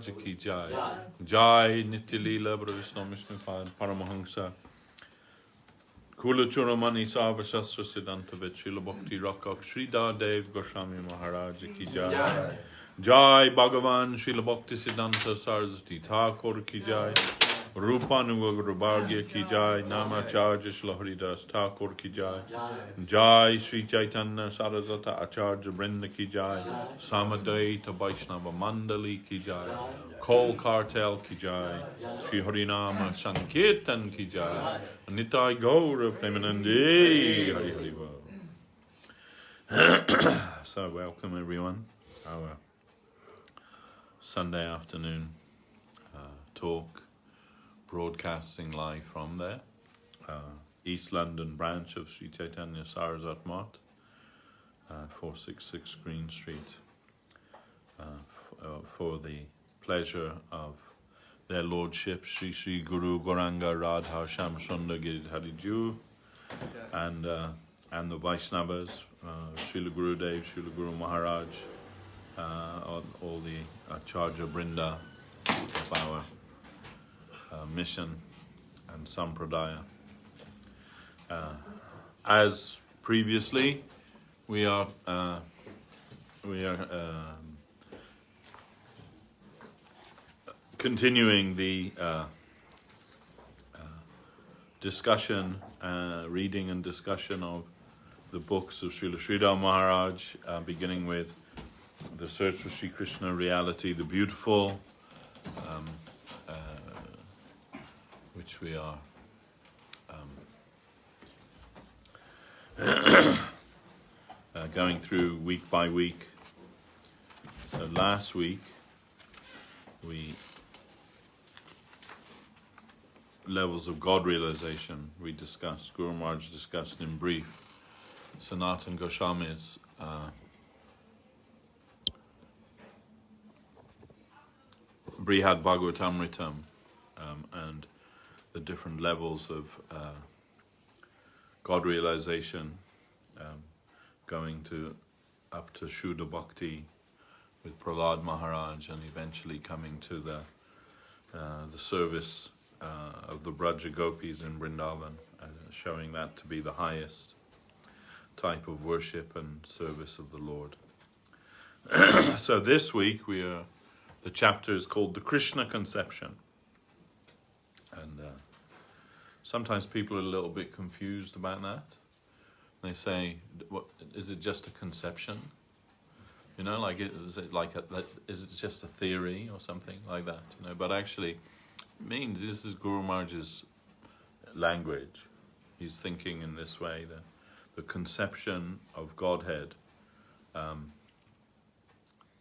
Maharaj ki jai. Jai Nitya Leela Vishnu Vishnu Paramahansa Kula Churamani Sava Shastra Siddhanta Srila Bhakti Rakak Sridhar Dev Goswami Maharaj ki jai. Jai Bhagavan Srila Bhakti Siddhanta Saraswati Thakur ki jai. Rupanuga Bhargya ki jai. Namacharya Srila Haridas Thakur ki jai. Jai Sri Chaitanya Saraswata Acharya Vrinda ki jai. Samadvaita Vaishnava Mandali ki jai. Kol Kartel ki jai. Sri Harinama Sankirtan ki jai. Nitai Gaura Premanande Hari Hari. So welcome everyone. Our Sunday afternoon talk, broadcasting live from there, East London branch of Sri Chaitanya Saraswat Math, 466 Green Street, for the pleasure of their lordship Sri Sri Guru Gauranga Radha Sham Sundar Giridhariju and the Vaishnavas, Srila Gurudev, Srila Guru Maharaj, all the Acharya Brinda of our mission and Sampradaya. As previously, we are continuing the discussion, reading and discussion of the books of Srila Sridhar Maharaj, beginning with The Search for Sri Krishna, Reality, the Beautiful, which we are going through week by week. So last week levels of God realization we discussed. Guru Maharaj discussed in brief Sanatana Goswami's Brihad Bhagavatamritam, and the different levels of God realization, going up to Shuddha Bhakti with Prahlad Maharaj, and eventually coming to the service of the Braja Gopis in Vrindavan, showing that to be the highest type of worship and service of the Lord. So this week the chapter is called The Krishna Conception. And sometimes people are a little bit confused about that. They say, "What is it? Just a conception? You know, like is it just a theory or something like that? You know, but actually, it means this is Guru Maharaj's language. He's thinking in this way that the conception of Godhead."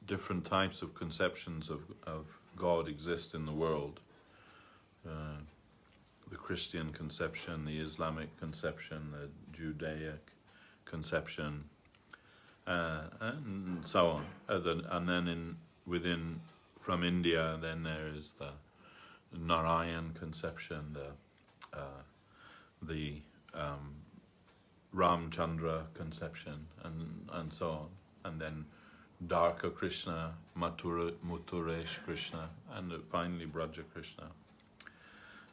Different types of conceptions of God exist in the world. The Christian conception, the Islamic conception, the Judaic conception, and so on. And then from India, then there is the Narayan conception, the Ramchandra conception, and so on. And then Darka Krishna, Muthuresh Krishna, and finally Braja Krishna.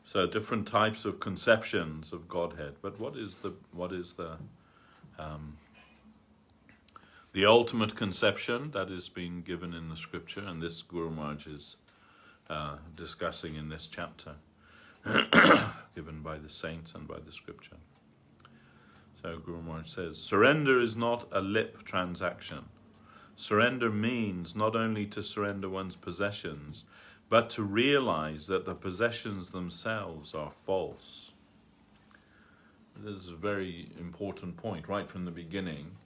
So different types of conceptions of Godhead. But what is the ultimate conception that is being given in the scripture, and this Guru Maharaj is discussing in this chapter, given by the saints and by the scripture. So Guru Maharaj says, surrender is not a lip transaction. Surrender means not only to surrender one's possessions, but to realize that the possessions themselves are false. This is a very important point right from the beginning.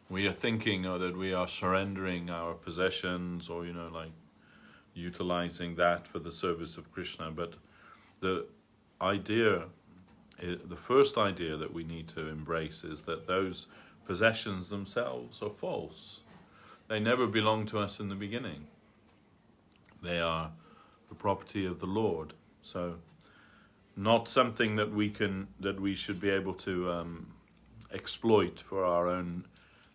We are thinking that we are surrendering our possessions, or like utilizing that for the service of Krishna. But the first idea that we need to embrace is that those possessions themselves are false. They never belonged to us in the beginning. They are the property of the Lord. So, not something that we should be able to exploit for our own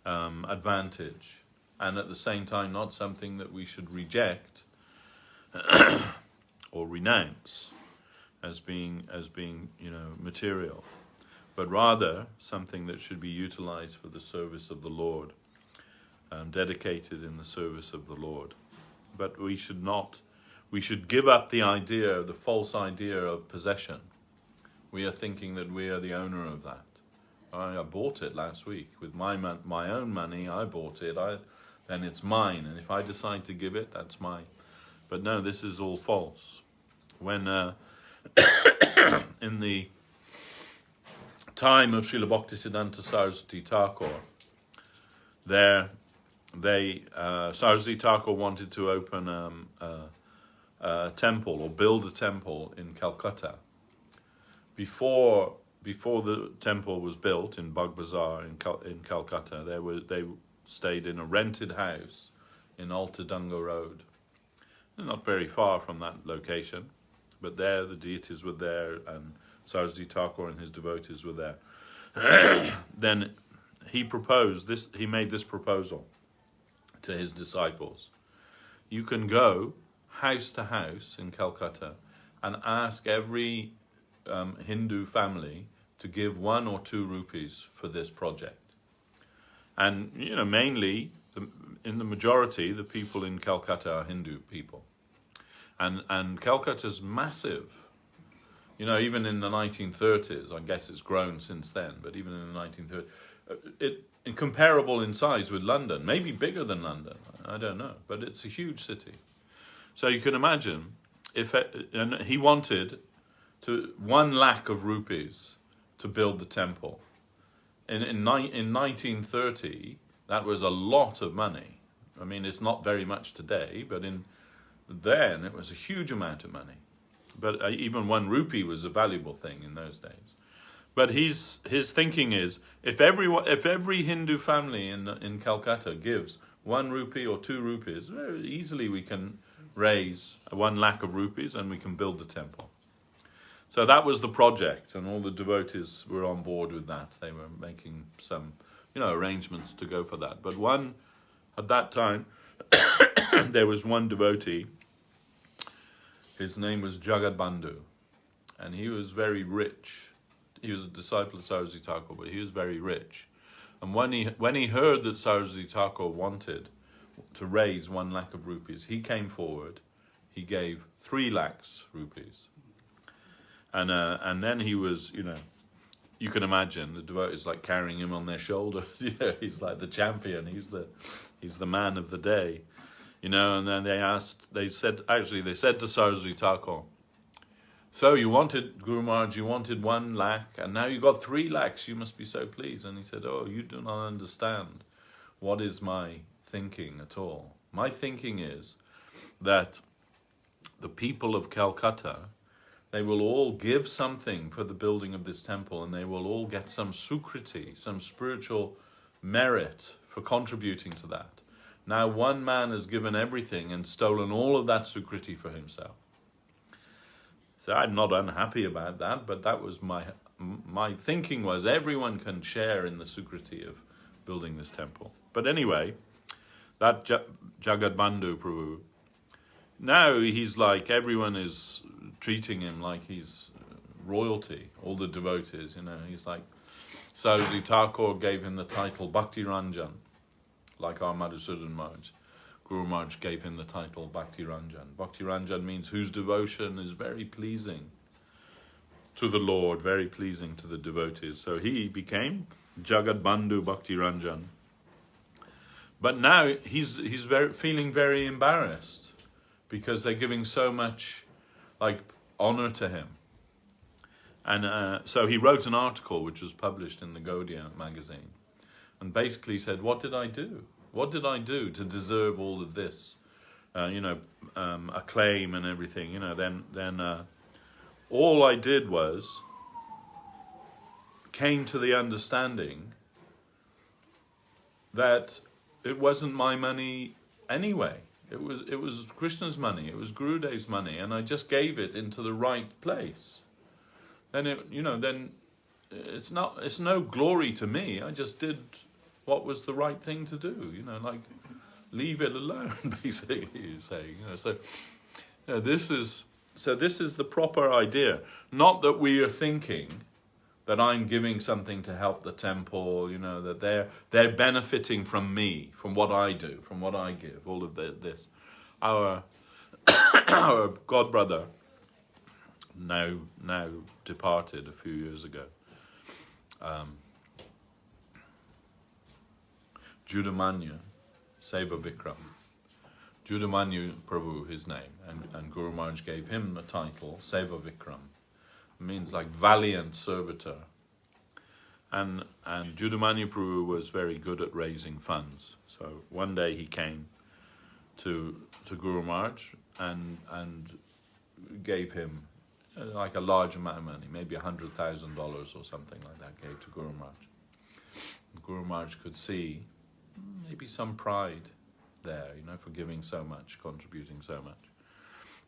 advantage, and at the same time, not something that we should reject or renounce as being material, but rather something that should be utilized for the service of the Lord, dedicated in the service of the Lord. But we should give up the false idea of possession. We are thinking that we are the owner of that. I bought it last week with my own money. I bought it. Then it's mine, and if I decide to give it, that's mine. But no, this is all false. When in the time of Srila Bhaktisiddhanta Saraswati Thakur, Saraswati Thakur wanted to open a temple or build a temple in Calcutta. Before the temple was built in Bug Bazaar in Calcutta, they stayed in a rented house in Altadunga Road. Not very far from that location, but there the deities were there, and Saraswati Thakur and his devotees were there. Then he made this proposal to his disciples. You can go house to house in Calcutta and ask every Hindu family to give 1 or 2 rupees for this project. And, mainly, in the majority, the people in Calcutta are Hindu people. And Calcutta's massive. Even in the 1930s, I guess it's grown since then, but even in the 1930s, comparable in size with London, maybe bigger than London, I don't know, but it's a huge city. So you can imagine, and he wanted 1 lakh of rupees to build the temple. In 1930, that was a lot of money. I mean, it's not very much today, but then it was a huge amount of money. But even 1 rupee was a valuable thing in those days. But his thinking is, if every Hindu family in Calcutta gives 1 rupee or 2 rupees, very easily we can raise 1 lakh of rupees and we can build the temple. So that was the project, and all the devotees were on board with that. They were making some, arrangements to go for that. But at that time, there was one devotee. His name was Jagadbandhu, and he was very rich. He was a disciple of Saraswati Thakur, but he was very rich. And when he heard that Saraswati Thakur wanted to raise 1 lakh of rupees, he came forward. He gave 3 lakhs rupees. And then he was, you can imagine the devotees like carrying him on their shoulders. He's like the champion. He's the man of the day, And then they said to Saraswati Thakur, so you wanted, Guru Maharaj, you wanted 1 lakh, and now you got 3 lakhs. You must be so pleased. And he said, oh, you do not understand what is my thinking at all. My thinking is that the people of Calcutta, they will all give something for the building of this temple, and they will all get some sukriti, some spiritual merit for contributing to that. Now 1 man has given everything and stolen all of that sukriti for himself. So I'm not unhappy about that, but that was my thinking was everyone can share in the sukriti of building this temple. But anyway, that Jagadbandhu Prabhu, now he's like, everyone is treating him like he's royalty, all the devotees, he's like, Saraswati Thakur gave him the title Bhakti Ranjan, like our Madhusudan Maharaj. Guru Maharaj gave him the title Bhakti Ranjan. Bhakti Ranjan means whose devotion is very pleasing to the Lord, very pleasing to the devotees. So he became Jagadbandhu Bhakti Ranjan. But now he's feeling very embarrassed because they're giving so much honor to him. And so he wrote an article which was published in the Gaudiya magazine, and basically said, what did I do? What did I do to deserve all of this? Acclaim and everything. Then all I did was came to the understanding that it wasn't my money anyway. It was Krishna's money. It was Gurudev's money, and I just gave it into the right place. Then it's no glory to me. I just did what was the right thing to do. Leave it alone. Basically, he's saying. So This is the proper idea. Not that we are thinking that I'm giving something to help the temple, that they're benefiting from me, from what I do, from what I give, all of this. Our our god brother, now departed a few years ago, Judamanyu Seva Vikram. Judamanyu Prabhu, his name, and Guru Maharaj gave him the title Seva Vikram. It means like valiant servitor. And Judamanyu Prabhu was very good at raising funds. So one day he came to Guru Maharaj and gave him like a large amount of money, maybe $100,000 or something like that, gave to Guru Maharaj. Guru Maharaj could see maybe some pride there, for giving so much, contributing so much.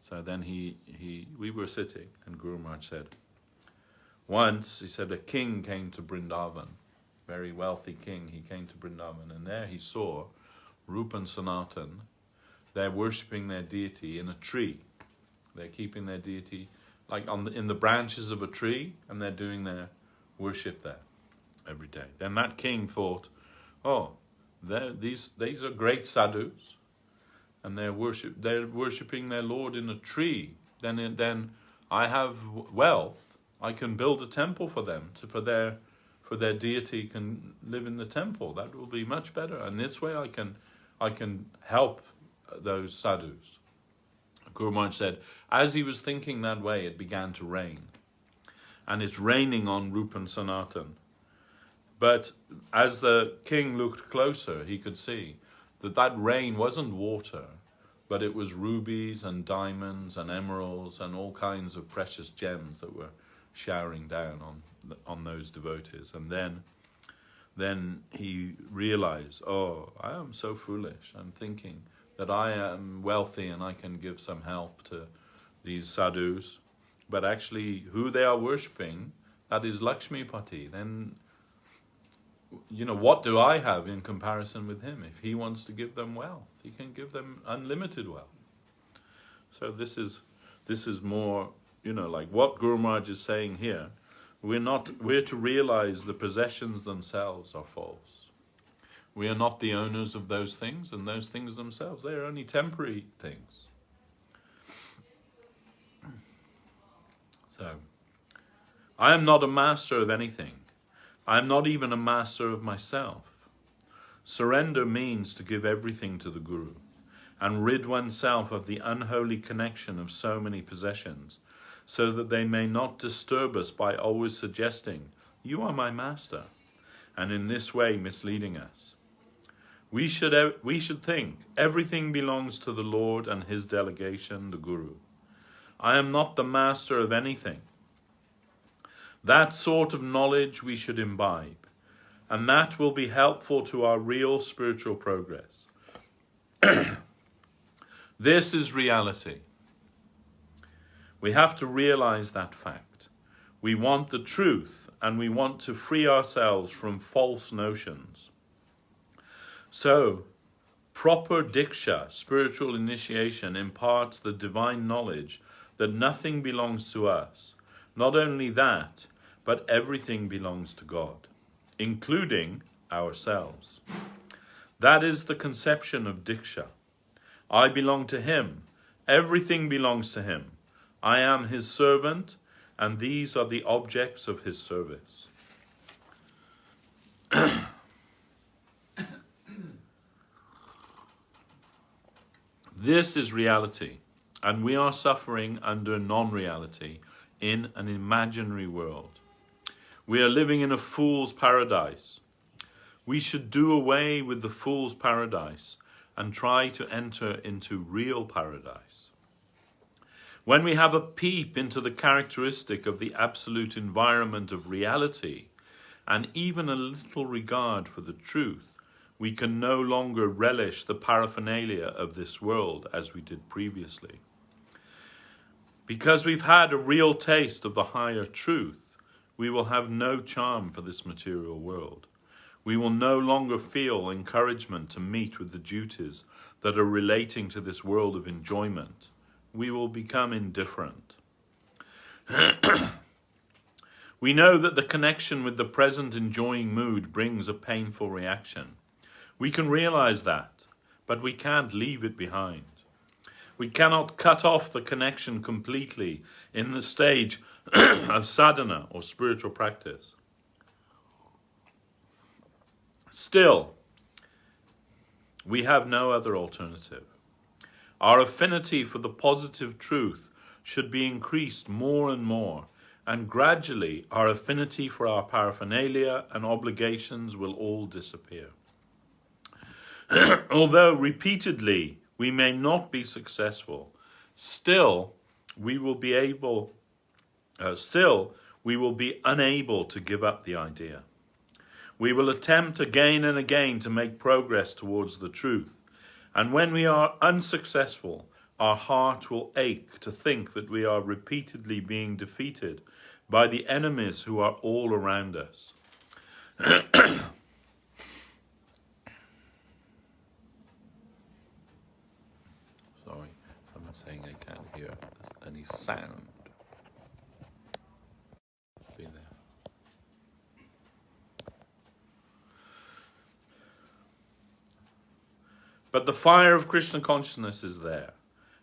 So then we were sitting, and Guru Maharaj said, once, he said, a king came to Vrindavan, very wealthy king, he came to Vrindavan, and there he saw Rupa and Sanatan. They're worshipping their deity in a tree. They're keeping their deity like in the branches of a tree, and they're doing their worship there every day. Then that king thought, oh, these are great sadhus, and they're worshipping their Lord in a tree. Then I have wealth. I can build a temple for them, for their deity can live in the temple. That will be much better. And this way I can help those sadhus. Guru Maharaj said, as he was thinking that way, it began to rain. And it's raining on Rupa and Sanatan. But as the king looked closer, he could see that rain wasn't water, but it was rubies and diamonds and emeralds and all kinds of precious gems that were showering down on those devotees. And then he realized, oh, I am so foolish. I'm thinking that I am wealthy and I can give some help to these sadhus, but actually who they are worshipping, that is Lakshmipati. Then what do I have in comparison with him? If he wants to give them wealth, he can give them unlimited wealth. So this is more like what Guru Maharaj is saying here. We're to realize the possessions themselves are false. We are not the owners of those things, and those things themselves, they are only temporary things. So, I am not a master of anything. I am not even a master of myself. Surrender means to give everything to the Guru and rid oneself of the unholy connection of so many possessions, so that they may not disturb us by always suggesting, you are my master, and in this way misleading us. We should think everything belongs to the Lord and his delegation, the Guru. I am not the master of anything. That sort of knowledge we should imbibe, and that will be helpful to our real spiritual progress. This is reality. We have to realize that fact. We want the truth, and we want to free ourselves from false notions. So, proper diksha, spiritual initiation, imparts the divine knowledge that nothing belongs to us. Not only that, but everything belongs to God, including ourselves. That is the conception of diksha. I belong to him. Everything belongs to him. I am his servant, and these are the objects of his service. This is reality, and we are suffering under non-reality in an imaginary world. We are living in a fool's paradise. We should do away with the fool's paradise and try to enter into real paradise. When we have a peep into the characteristic of the absolute environment of reality, and even a little regard for the truth, we can no longer relish the paraphernalia of this world as we did previously. Because we've had a real taste of the higher truth, we will have no charm for this material world. We will no longer feel encouragement to meet with the duties that are relating to this world of enjoyment, we will become indifferent. We know that the connection with the present enjoying mood brings a painful reaction. We can realize that, but we can't leave it behind. We cannot cut off the connection completely in the stage of sadhana or spiritual practice. Still, we have no other alternative. Our affinity for the positive truth should be increased more and more, and gradually our affinity for our paraphernalia and obligations will all disappear. Although repeatedly we may not be successful, still we will be unable to give up the idea. We will attempt again and again to make progress towards the truth, and when we are unsuccessful, our heart will ache to think that we are repeatedly being defeated by the enemies who are all around us. Sorry, someone's saying they can't hear any sound. Be there. But the fire of Krishna consciousness is there,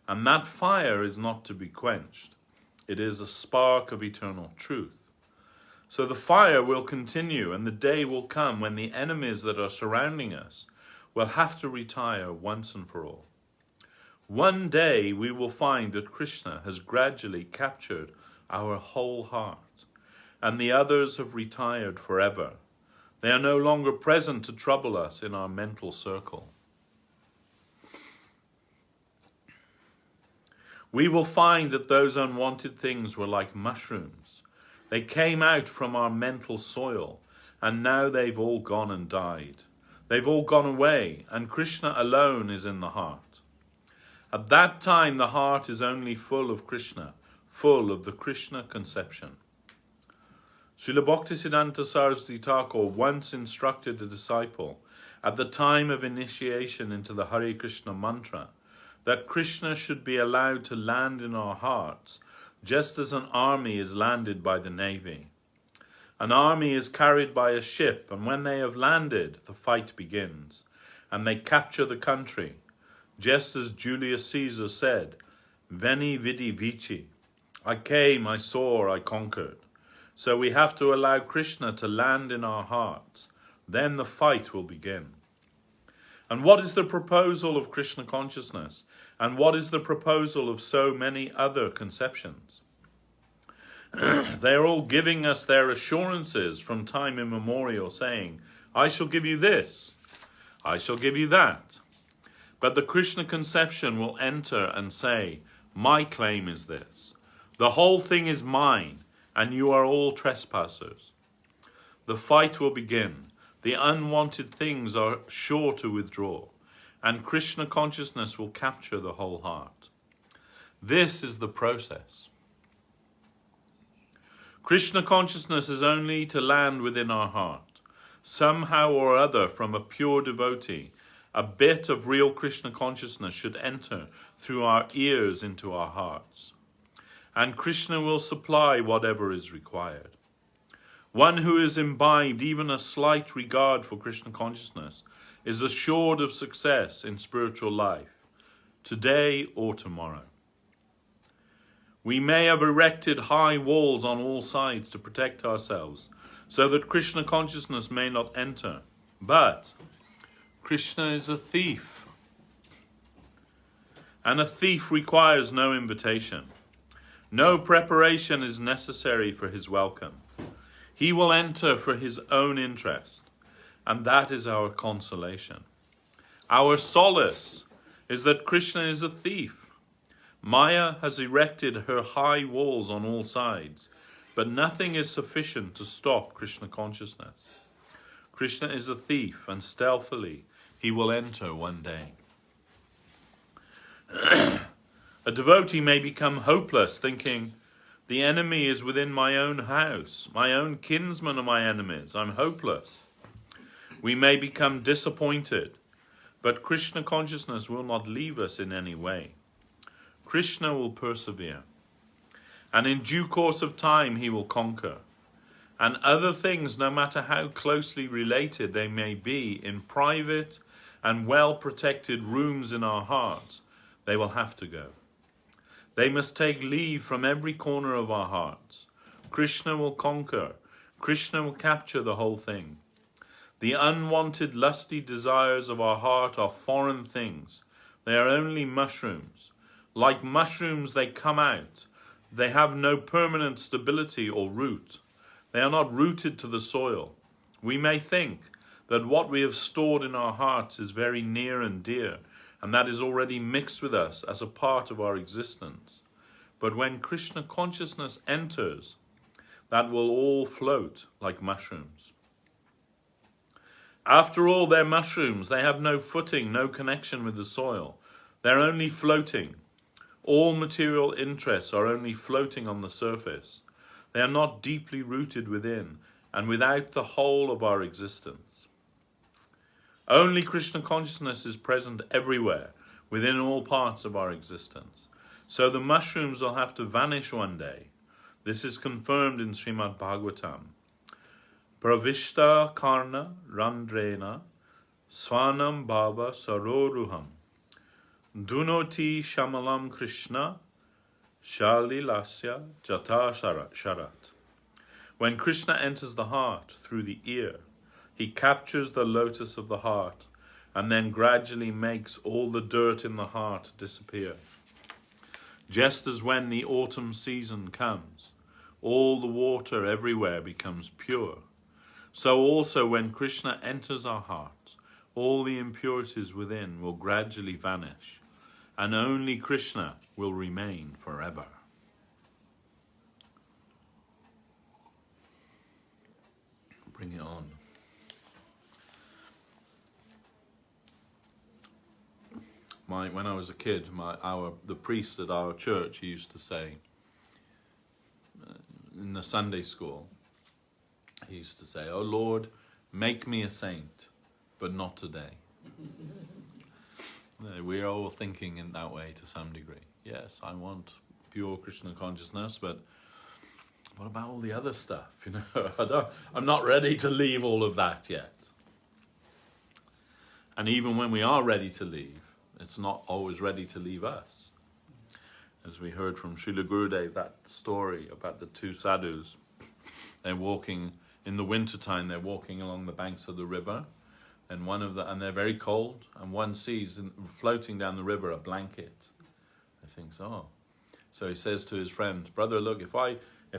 and that fire is not to be quenched. It is a spark of eternal truth. So the fire will continue, and the day will come when the enemies that are surrounding us will have to retire once and for all. One day we will find that Krishna has gradually captured our whole heart, and the others have retired forever. They are no longer present to trouble us in our mental circle. We will find that those unwanted things were like mushrooms. They came out from our mental soil, and now they've all gone and died. They've all gone away, and Krishna alone is in the heart. At that time, the heart is only full of Krishna, full of the Krishna conception. Srila Bhaktisiddhanta Saraswati Thakur once instructed a disciple at the time of initiation into the Hare Krishna mantra that Krishna should be allowed to land in our hearts, just as an army is landed by the navy. An army is carried by a ship, and when they have landed, the fight begins, and they capture the country, just as Julius Caesar said, Veni vidi vici, I came, I saw, I conquered. So we have to allow Krishna to land in our hearts, then the fight will begin. And what is the proposal of Krishna consciousness? And what is the proposal of so many other conceptions? They are all giving us their assurances from time immemorial, saying, I shall give you this, I shall give you that. But the Krishna conception will enter and say, my claim is this. The whole thing is mine, and you are all trespassers. The fight will begin. The unwanted things are sure to withdraw, and Krishna consciousness will capture the whole heart. This is the process. Krishna consciousness is only to land within our heart. Somehow or other, from a pure devotee, a bit of real Krishna consciousness should enter through our ears into our hearts. And Krishna will supply whatever is required. One who is imbibed even a slight regard for Krishna consciousness is assured of success in spiritual life, today or tomorrow. We may have erected high walls on all sides to protect ourselves, so that Krishna consciousness may not enter. But Krishna is a thief, and a thief requires no invitation. No preparation is necessary for his welcome. He will enter for his own interest, and that is our consolation. Our solace is that Krishna is a thief. Maya has erected her high walls on all sides, but nothing is sufficient to stop Krishna consciousness. Krishna is a thief, and stealthily he will enter one day. A devotee may become hopeless, thinking, the enemy is within my own house. My own kinsmen are my enemies. I'm hopeless. We may become disappointed, but Krishna consciousness will not leave us in any way. Krishna will persevere. And in due course of time he will conquer. And other things, no matter how closely related they may be, in private and well-protected rooms in our hearts, they will have to go. They must take leave from every corner of our hearts. Krishna will conquer. Krishna will capture the whole thing. The unwanted lusty desires of our heart are foreign things. They are only mushrooms. Like mushrooms they come out. They have no permanent stability or root. They are not rooted to the soil. We may think that what we have stored in our hearts is very near and dear, and that is already mixed with us as a part of our existence. But when Krishna consciousness enters, that will all float like mushrooms. After all, they're mushrooms. They have no footing, no connection with the soil. They're only floating. All material interests are only floating on the surface. They are not deeply rooted within and without the whole of our existence. Only Krishna consciousness is present everywhere, within all parts of our existence. So the mushrooms will have to vanish one day. This is confirmed in Srimad Bhagavatam. Pravishta karna randrena swanam bhava saroruham dunoti shamalam Krishna shalilasya jata sharat. When Krishna enters the heart through the ear, he captures the lotus of the heart and then gradually makes all the dirt in the heart disappear. Just as when the autumn season comes, all the water everywhere becomes pure, so also when Krishna enters our hearts, all the impurities within will gradually vanish, and only Krishna will remain forever. Bring it on. When I was a kid, the priest at our church, he used to say, in the Sunday school, he used to say, "Oh Lord, make me a saint, but not today." We're all thinking in that way to some degree. Yes, I want pure Krishna consciousness, but what about all the other stuff? I'm not ready to leave all of that yet. And even when we are ready to leave, it's not always ready to leave us. As we heard from Srila Gurudev, that story about the two sadhus, they're walking in the wintertime, they're walking along the banks of the river, and and they're very cold, and one sees floating down the river a blanket. He thinks, oh. So he says to his friend, "Brother, look, if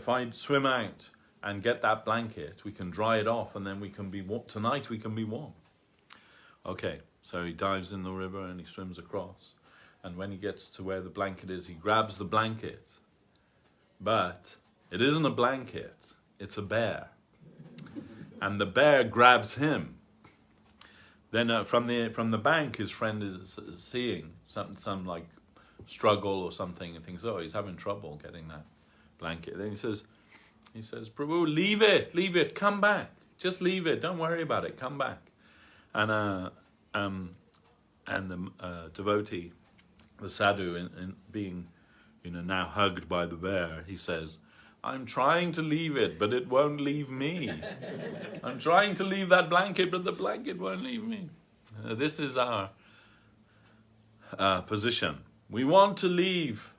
I swim out and get that blanket, we can dry it off, and then we can be warm. Tonight we can be warm." Okay, so he dives in the river and he swims across. And when he gets to where the blanket is, he grabs the blanket. But it isn't a blanket, it's a bear. And the bear grabs him. Then from the bank, his friend is seeing some like struggle or something, and thinks, oh, he's having trouble getting that blanket. Then he says, "Prabhu, leave it, come back. Just leave it, don't worry about it, come back." And the devotee, the sadhu, in being, now hugged by the bear, he says, "I'm trying to leave it, but it won't leave me. I'm trying to leave that blanket, but the blanket won't leave me." This is our position. We want to leave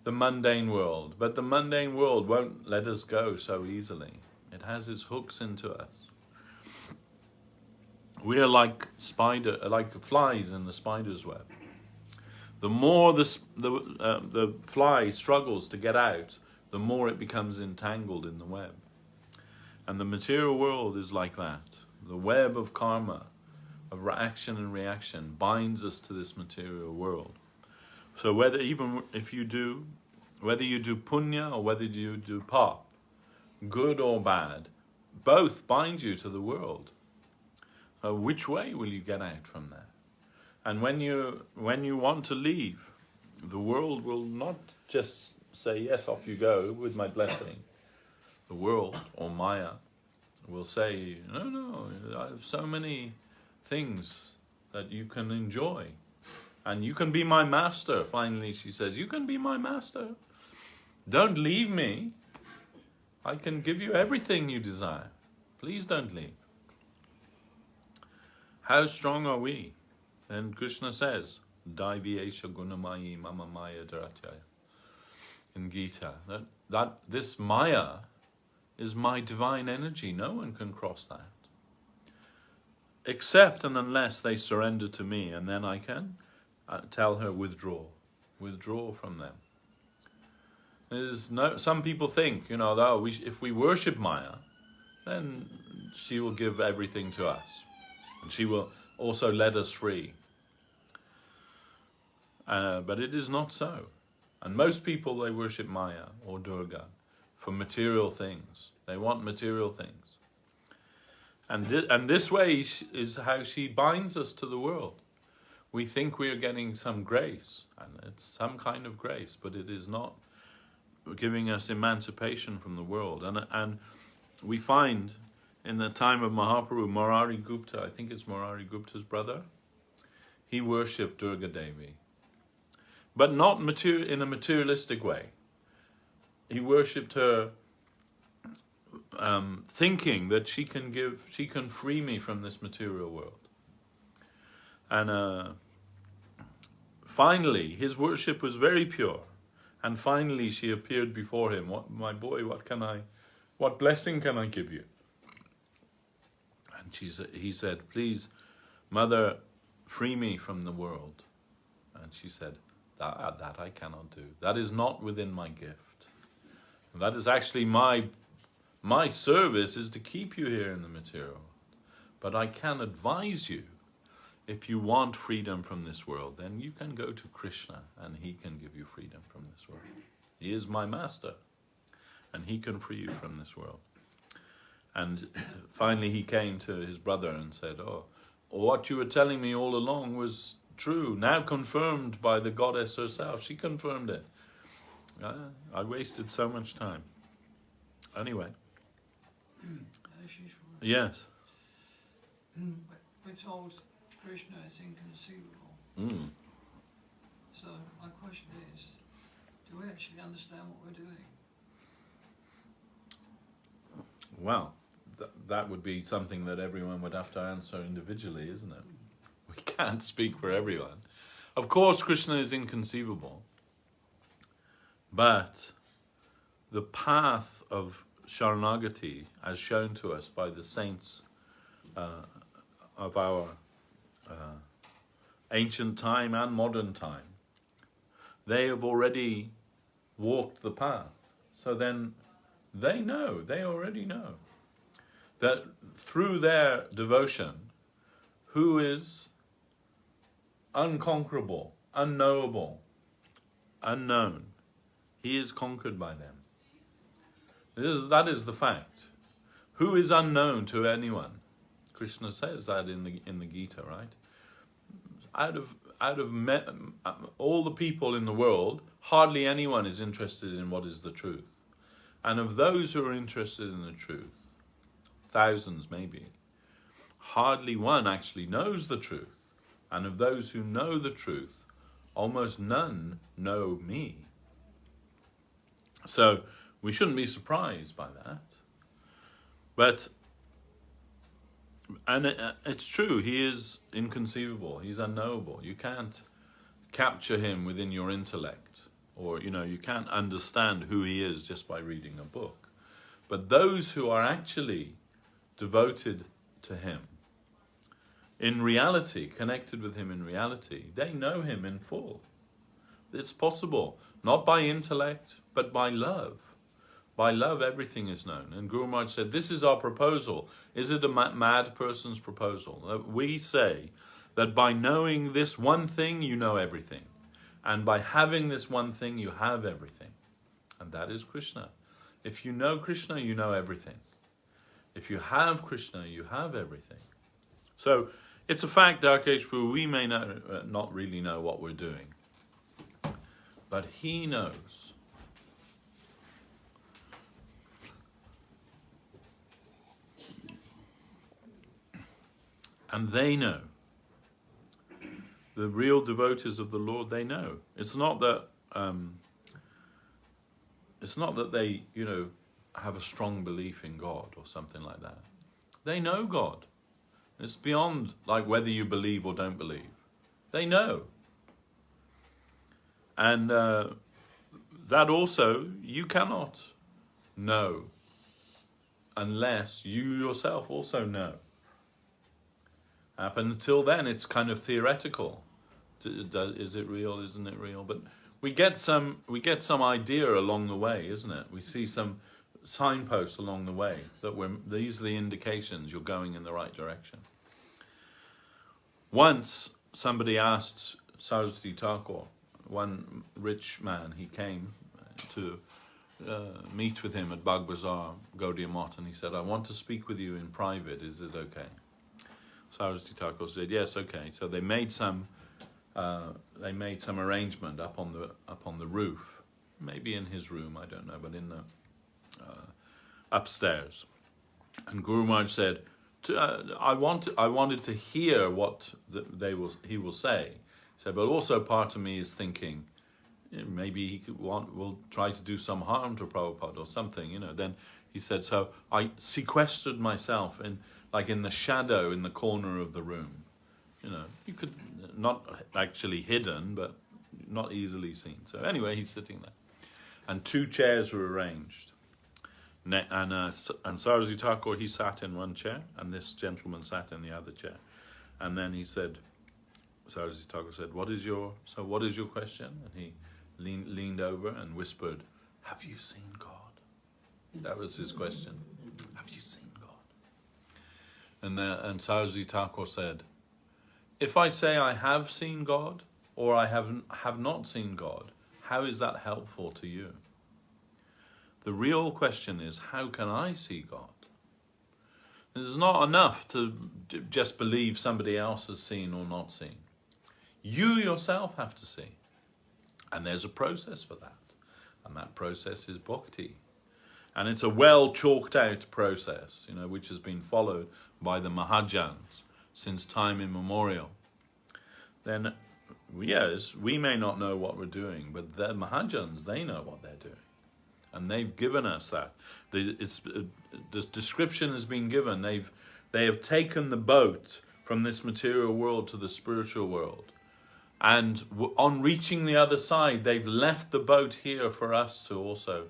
the mundane world, but the mundane world won't let us go so easily. It has its hooks into us. We are like flies in the spider's web. The more the fly struggles to get out, the more it becomes entangled in the web. And the material world is like that. The web of karma, of action and reaction, binds us to this material world. So whether you do punya or whether you do pap, good or bad, both bind you to the world. So which way will you get out from that? And when you want to leave, the world will not just say, "Yes, off you go with my blessing." The world, or Maya, will say, No, I have so many things that you can enjoy. And you can be my master. Finally, she says, you can be my master. Don't leave me. I can give you everything you desire. Please don't leave. How strong are we? And Krishna says, Daiviyesha gunamayi mama maya dharatyaya. In Gita, that this Maya is my divine energy. No one can cross that. Except and unless they surrender to me, and then I can tell her, withdraw from them. Some people think, if we worship Maya, then she will give everything to us, and she will also let us free. But it is not so. And most people, they worship Maya or Durga for material things. They want material things. And this way is how she binds us to the world. We think we are getting some grace, and it's some kind of grace, but it is not giving us emancipation from the world. And we find in the time of Mahaprabhu, Murari Gupta, I think it's Murari Gupta's brother, he worshipped Durga Devi. But not in a materialistic way. He worshipped her thinking that she can free me from this material world. And finally, his worship was very pure. And finally, she appeared before him. My boy, what blessing can I give you? And he said, please, mother, free me from the world. And she said, that I cannot do. That is not within my gift. And that is actually my service is to keep you here in the material world. But I can advise you, if you want freedom from this world, then you can go to Krishna and he can give you freedom from this world. He is my master and he can free you from this world. And finally he came to his brother and said, what you were telling me all along was true, now confirmed by the goddess herself. She confirmed it. I wasted so much time. Anyway. Yes. We're told Krishna is inconceivable. So my question is, do we actually understand what we're doing? Well, that would be something that everyone would have to answer individually, isn't it? We can't speak for everyone. Of course, Krishna is inconceivable. But the path of Sharanagati, as shown to us by the saints of our ancient time and modern time, they have already walked the path. So then they already know that through their devotion, who is unconquerable, unknowable, unknown, he is conquered by them. That is the fact. Who is unknown to anyone? Krishna says that in the Gita, right? Out of all the people in the world, hardly anyone is interested in what is the truth. And of those who are interested in the truth, thousands maybe, hardly one actually knows the truth. And of those who know the truth, almost none know me. So we shouldn't be surprised by that. But, and it's true, he is inconceivable, he's unknowable. You can't capture him within your intellect, or you can't understand who he is just by reading a book. But those who are actually devoted to him, in reality, connected with him in reality, they know him in full. It's possible, not by intellect, but by love. By love, everything is known. And Guru Maharaj said, this is our proposal. Is it a mad person's proposal? We say that by knowing this one thing, you know everything. And by having this one thing, you have everything. And that is Krishna. If you know Krishna, you know everything. If you have Krishna, you have everything. So, it's a fact, Darkesh Prabhu, we may not really know what we're doing. But he knows. And they know. The real devotees of the Lord, they know. It's not that they, have a strong belief in God or something like that. They know God. It's beyond like whether you believe or don't believe. They know. And that also, you cannot know unless you yourself also know. Up until then, it's kind of theoretical. Is it real? Isn't it real? But we get some idea along the way, isn't it? We see some signposts along the way that these are the indications you're going in the right direction. Once somebody asked Saraswati Thakur, one rich man, he came to meet with him at Bagh Bazaar, Gaudiya Math, and he said, "I want to speak with you in private. Is it okay?" Saraswati Thakur said, "Yes, okay." So they made some arrangement up on the roof, maybe in his room, I don't know, but in the upstairs. And Guru Maharaj said, I wanted to hear what he will say. He said, but also part of me is thinking, maybe he will try to do some harm to Prabhupada or something, Then he said, so I sequestered myself in the shadow in the corner of the room. You could not actually hidden, but not easily seen. So anyway, he's sitting there, and 2 chairs were arranged. And Saraswati Thakur, he sat in one chair, and this gentleman sat in the other chair. And then Saraswati Thakur said, "What is your question?" And he leaned over and whispered, "Have you seen God?" That was his question. Have you seen God? And Saraswati Thakur said, "If I say I have seen God, or I have not seen God, how is that helpful to you? The real question is, how can I see God? It's not enough to just believe somebody else has seen or not seen. You yourself have to see. And there's a process for that. And that process is bhakti. And it's a well chalked out process, which has been followed by the Mahajans since time immemorial. Then, yes, we may not know what we're doing, but the Mahajans, they know what they're doing. And they've given us that. The description has been given. They have taken the boat from this material world to the spiritual world. And on reaching the other side, they've left the boat here for us to also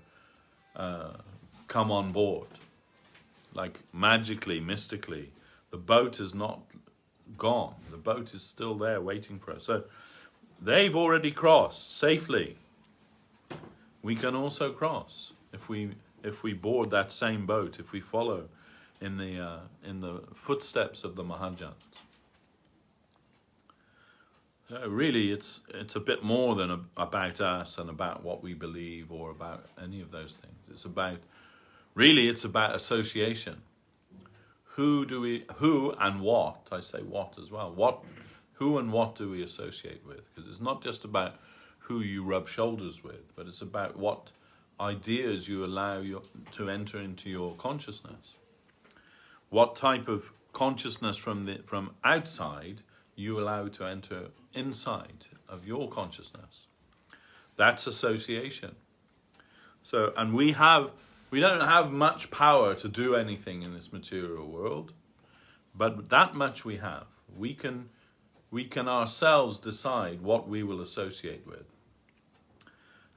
come on board. Like magically, mystically, the boat is not gone. The boat is still there waiting for us. So they've already crossed safely. We can also cross if we board that same boat, if we follow in the footsteps of the Mahajans. Really, it's a bit more than about us and about what we believe or about any of those things. It's about association. Who and what, I say what as well. Who and what do we associate with? Because it's not just about who you rub shoulders with, but it's about what ideas you allow to enter into your consciousness. What type of consciousness from outside you allow to enter inside of your consciousness. That's association. So, and we don't have much power to do anything in this material world, but that much we have. We can ourselves decide what we will associate with.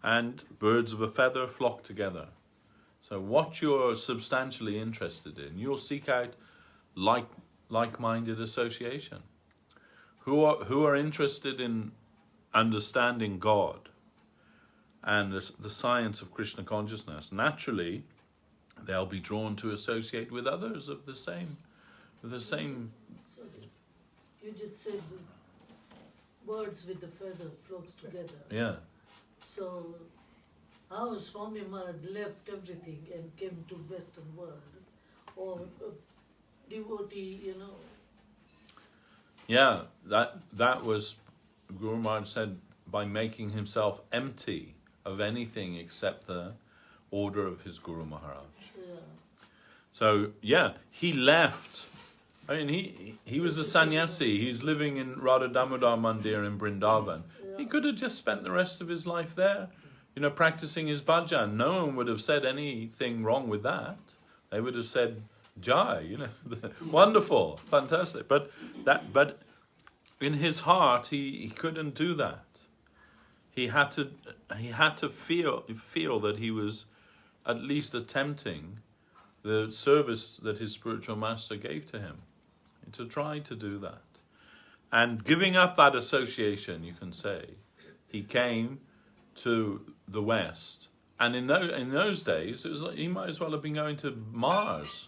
And birds of a feather flock together. So what you're substantially interested in, you'll seek out like-minded association. Who are interested in understanding God and the science of Krishna consciousness, naturally they'll be drawn to associate with others of the same. Sorry, you just said birds with the feather flocks together. Yeah. So how Swami Maharaj left everything and came to Western world, or a devotee, Yeah, that was, Guru Maharaj said, by making himself empty of anything except the order of his Guru Maharaj. Yeah. So, yeah, he left I mean, he was a sannyasi. He's living in Radha Damodar Mandir in Vrindavan. He could have just spent the rest of his life there, practicing his bhajan. No one would have said anything wrong with that. They would have said, Jai, wonderful, fantastic. But in his heart, he couldn't do that. He had to feel that he was at least attempting the service that his spiritual master gave to him, and to try to do that. And giving up that association, you can say, he came to the West. And in those days, it was like he might as well have been going to Mars.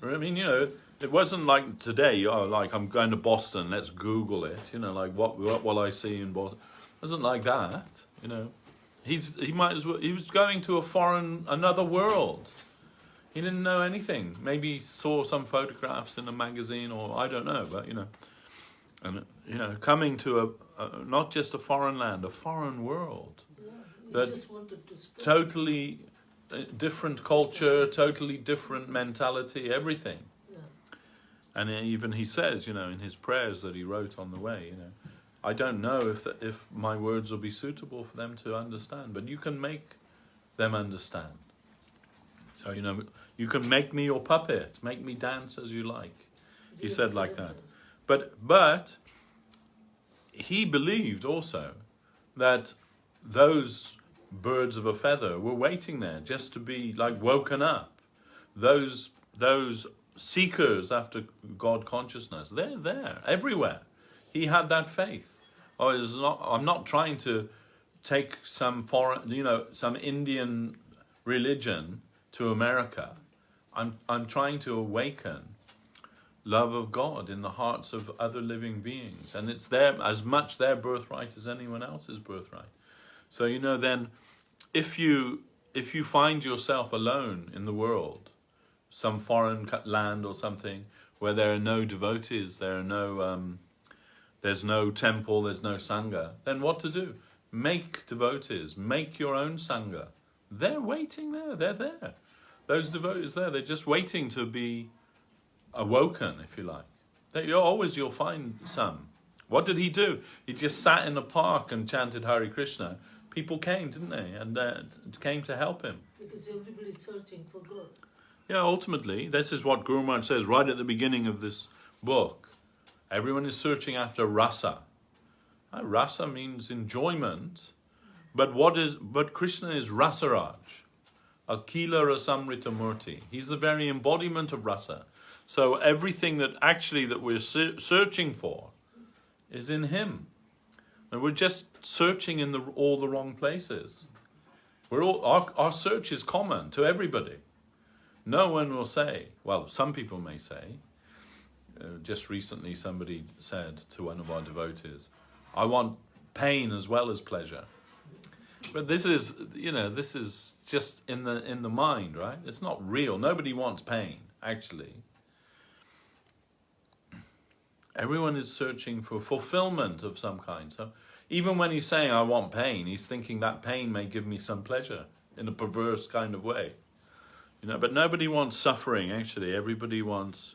I mean, it wasn't like today, like I'm going to Boston, let's Google it, like what will I see in Boston? It wasn't like that, He was going to another world. He didn't know anything. Maybe he saw some photographs in a magazine, or I don't know, but and coming to not just a foreign land, a foreign world. Yeah, he just wanted to spread. Totally different culture, totally different mentality, everything. Yeah. And even he says, in his prayers that he wrote on the way, I don't know if my words will be suitable for them to understand, but you can make them understand. So, you can make me your puppet, make me dance as you like. He said like that. But he believed also that those birds of a feather were waiting there just to be like woken up. Those seekers after God consciousness, they're there everywhere. He had that faith. I'm not trying to take some foreign, some Indian religion to America. I'm trying to awaken love of God in the hearts of other living beings, and it's as much their birthright as anyone else's birthright. So then, if you find yourself alone in the world, some foreign land or something where there are no devotees, there's no temple, there's no sangha, then what to do? Make devotees, make your own sangha. They're waiting there, they're there. Those devotees there, they're just waiting to be awoken, if you like. You'll find some. What did he do? He just sat in a park and chanted Hare Krishna. People came, didn't they? And came to help him. Because everybody's searching for God. Yeah, ultimately, this is what Guru Maharaj says right at the beginning of this book. Everyone is searching after rasa. Rasa means enjoyment, but Krishna is Rasaraj, Akila Rasamrita Murti. He's the very embodiment of rasa. So everything that we're searching for is in him, and we're just searching in all the wrong places. Our search is common to everybody. No one will say. Well, some people may say. Just recently, somebody said to one of our devotees, "I want pain as well as pleasure." But this is just in the mind, right? It's not real. Nobody wants pain, actually. Everyone is searching for fulfillment of some kind. So even when he's saying, "I want pain," he's thinking that pain may give me some pleasure in a perverse kind of way. But nobody wants suffering, actually. Everybody wants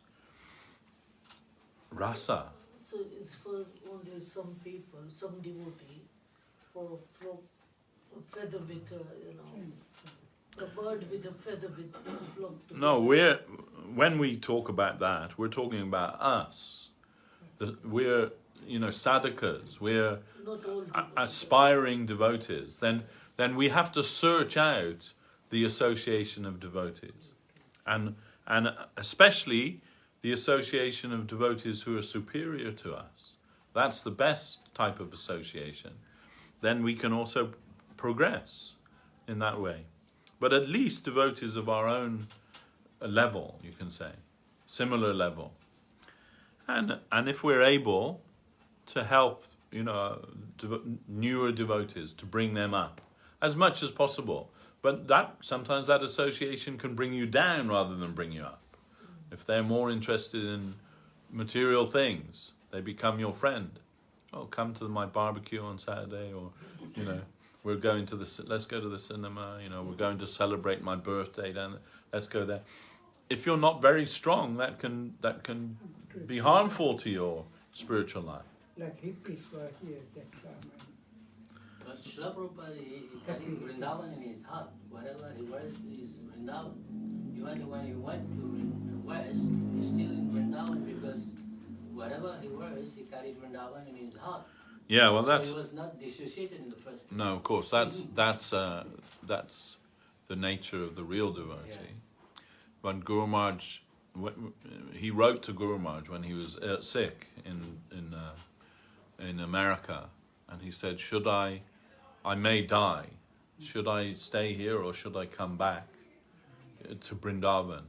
rasa. So it's for only some people, some devotee, for a feather with a bird with a feather with flock together. No, when we talk about that, we're talking about us. We're sadhakas. We're Not all devotees. aspiring devotees. Then we have to search out the association of devotees, and especially the association of devotees who are superior to us. That's the best type of association. Then we can also progress in that way. But at least devotees of our own level, you can say, similar level. And if we're able to help, newer devotees, to bring them up as much as possible. But sometimes that association can bring you down rather than bring you up. If they're more interested in material things, they become your friend. Oh, come to my barbecue on Saturday, or we're going to let's go to the cinema. We're going to celebrate my birthday. Then let's go there. if you're not very strong, that can be harmful to your spiritual life. Like hippies were here at that time. But Srila Prabhupada, he carried Vrindavan in his heart. Whatever he wears is Vrindavan. Even when he went to the West, he's still in Vrindavan because whatever he wears, he carried Vrindavan in his heart. Yeah, well, So he was not dissociated in the first place. no, of course, that's the nature of the real devotee. Yeah. When Guru Maharaj, he wrote to Guru Maharaj when he was sick in America, and he said, I may die. Should I stay here or should I come back to Vrindavan?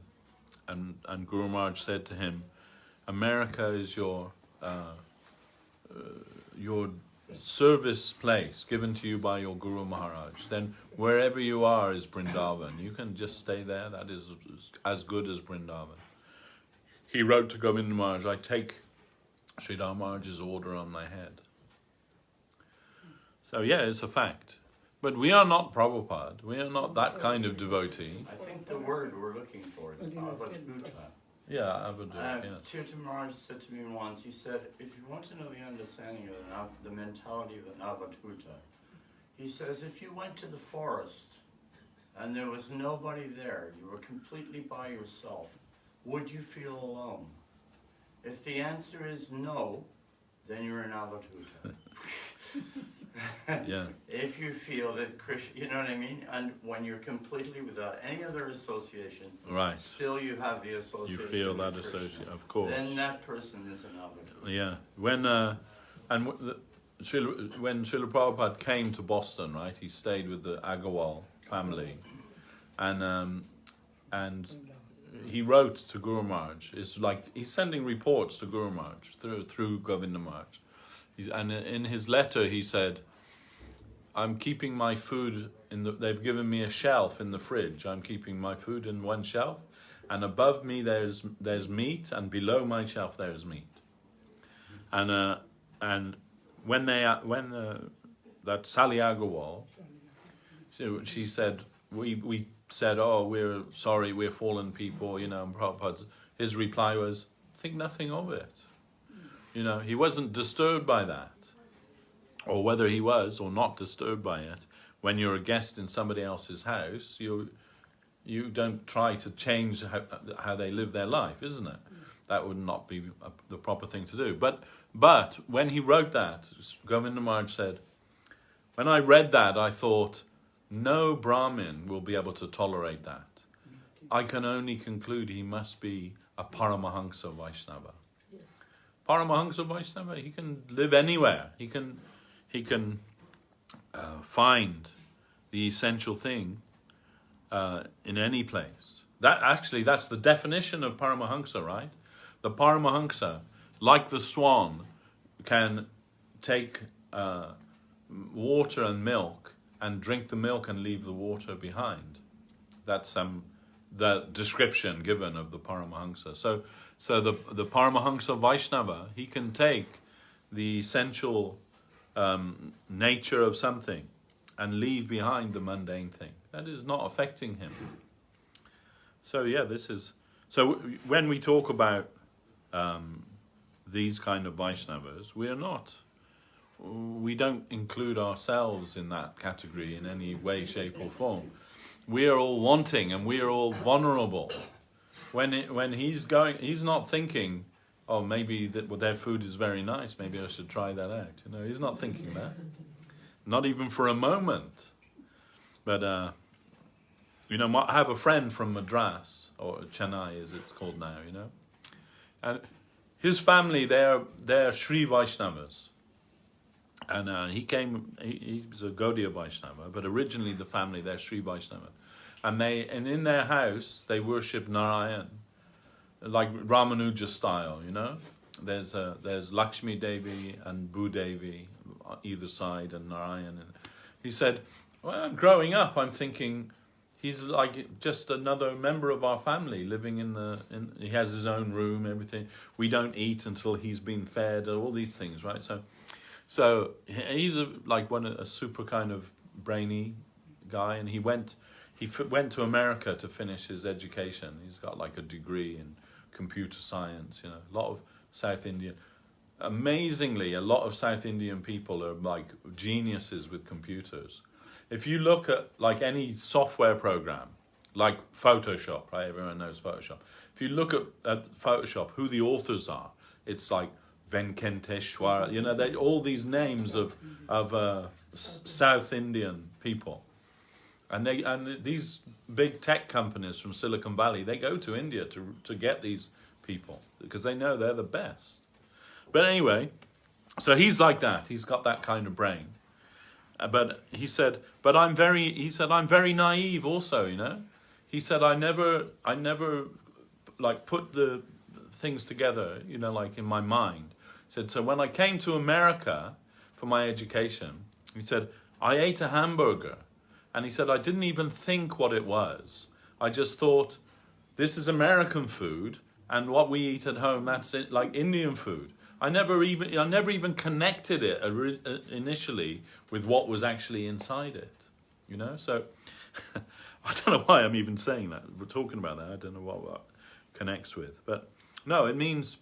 And Guru Maharaj said to him, America is your service place given to you by your Guru Maharaj. Then wherever you are is Vrindavan. You can just stay there. That is as good as Vrindavan. He wrote to Govinda Maharaj, I take Sridhar Maharaj's order on my head. So yeah, it's a fact. But we are not Prabhupada. We are not that kind of devotee. I think the word we're looking for is avadhuta. Yeah, Avadhuta, yes. Chaitanya Maharaj said to me once, he said, if you want to know the understanding of the mentality of an avadhuta, he says, if you went to the forest and there was nobody there, you were completely by yourself, would you feel alone? If the answer is no, then you're an avadhuta. Yeah. If you feel that Krishna, you know what I mean? And when you're completely without any other association, Right. still you have the association. You feel that with Krishna, association, of course. then that person is an avadhuta. Yeah. When Srila Prabhupada came to Boston, right, he stayed with the Agarwal family, and he wrote to Guru Maharaj. It's like he's sending reports to Guru Maharaj through Govinda Maharaj. And in his letter he said, I'm keeping my food they've given me a shelf in the fridge. I'm keeping my food in one shelf, and above me there's meat, and below my shelf there's meat. And when that Sally Agarwal, she said, we said, oh, we're sorry, we're fallen people, and Prabhupada, his reply was, think nothing of it. He wasn't disturbed by that. Or whether he was or not disturbed by it, when you're a guest in somebody else's house, you don't try to change how they live their life, isn't it? That would not be the proper thing to do. But when he wrote that, Govinda Maharaj said, when I read that, I thought, no Brahmin will be able to tolerate that. I can only conclude he must be a Paramahansa Vaishnava. Paramahansa Vaishnava, he can live anywhere. He can find the essential thing in any place. That's the definition of Paramahansa, right? The Paramahansa, like the swan, can take water and milk and drink the milk and leave the water behind. That's the description given of the Paramahansa. So the Paramahansa Vaishnava, he can take the essential nature of something and leave behind the mundane thing. That is not affecting him. So yeah, so when we talk about these kind of Vaishnavas, we don't include ourselves in that category in any way, shape or form. We are all wanting and we are all vulnerable. When he's not thinking, oh, maybe their food is very nice, maybe I should try that out. He's not thinking that. Not even for a moment. But, I have a friend from Madras, or Chennai as it's called now, And his family, they're Sri Vaishnavas. And he was a Gaudiya Vaishnava, but originally the family, they're Sri Vaishnava. And in their house, they worship Narayan, like Ramanuja style, There's Lakshmi Devi and Bhudevi on either side, and Narayan. And he said, well, growing up, I'm thinking, he's like just another member of our family living he has his own room, everything. We don't eat until he's been fed, all these things, right? So he's a super kind of brainy guy, and he went he went to America to finish his education. He's got like a degree in computer science, you know, a lot of South Indian. Amazingly, a lot of South Indian people are like geniuses with computers. If you look at like any software program, like Photoshop, right? Everyone knows Photoshop. If you look at Photoshop, who the authors are, it's like Venkateshwara, you know, all these names of South Indian people. And these big tech companies from Silicon Valley, they go to India to get these people because they know they're the best. But anyway, so he's like that. He's got that kind of brain. But he said, I'm very naive also, you know. He said, I never like put the things together, you know, like in my mind. He said, so when I came to America for my education, he said, I ate a hamburger. And he said, I didn't even think what it was. I just thought, this is American food, and what we eat at home, that's it, like Indian food. I never even connected it initially with what was actually inside it, you know. So I don't know why I'm even saying that. We're talking about that. I don't know what connects with, but no, it means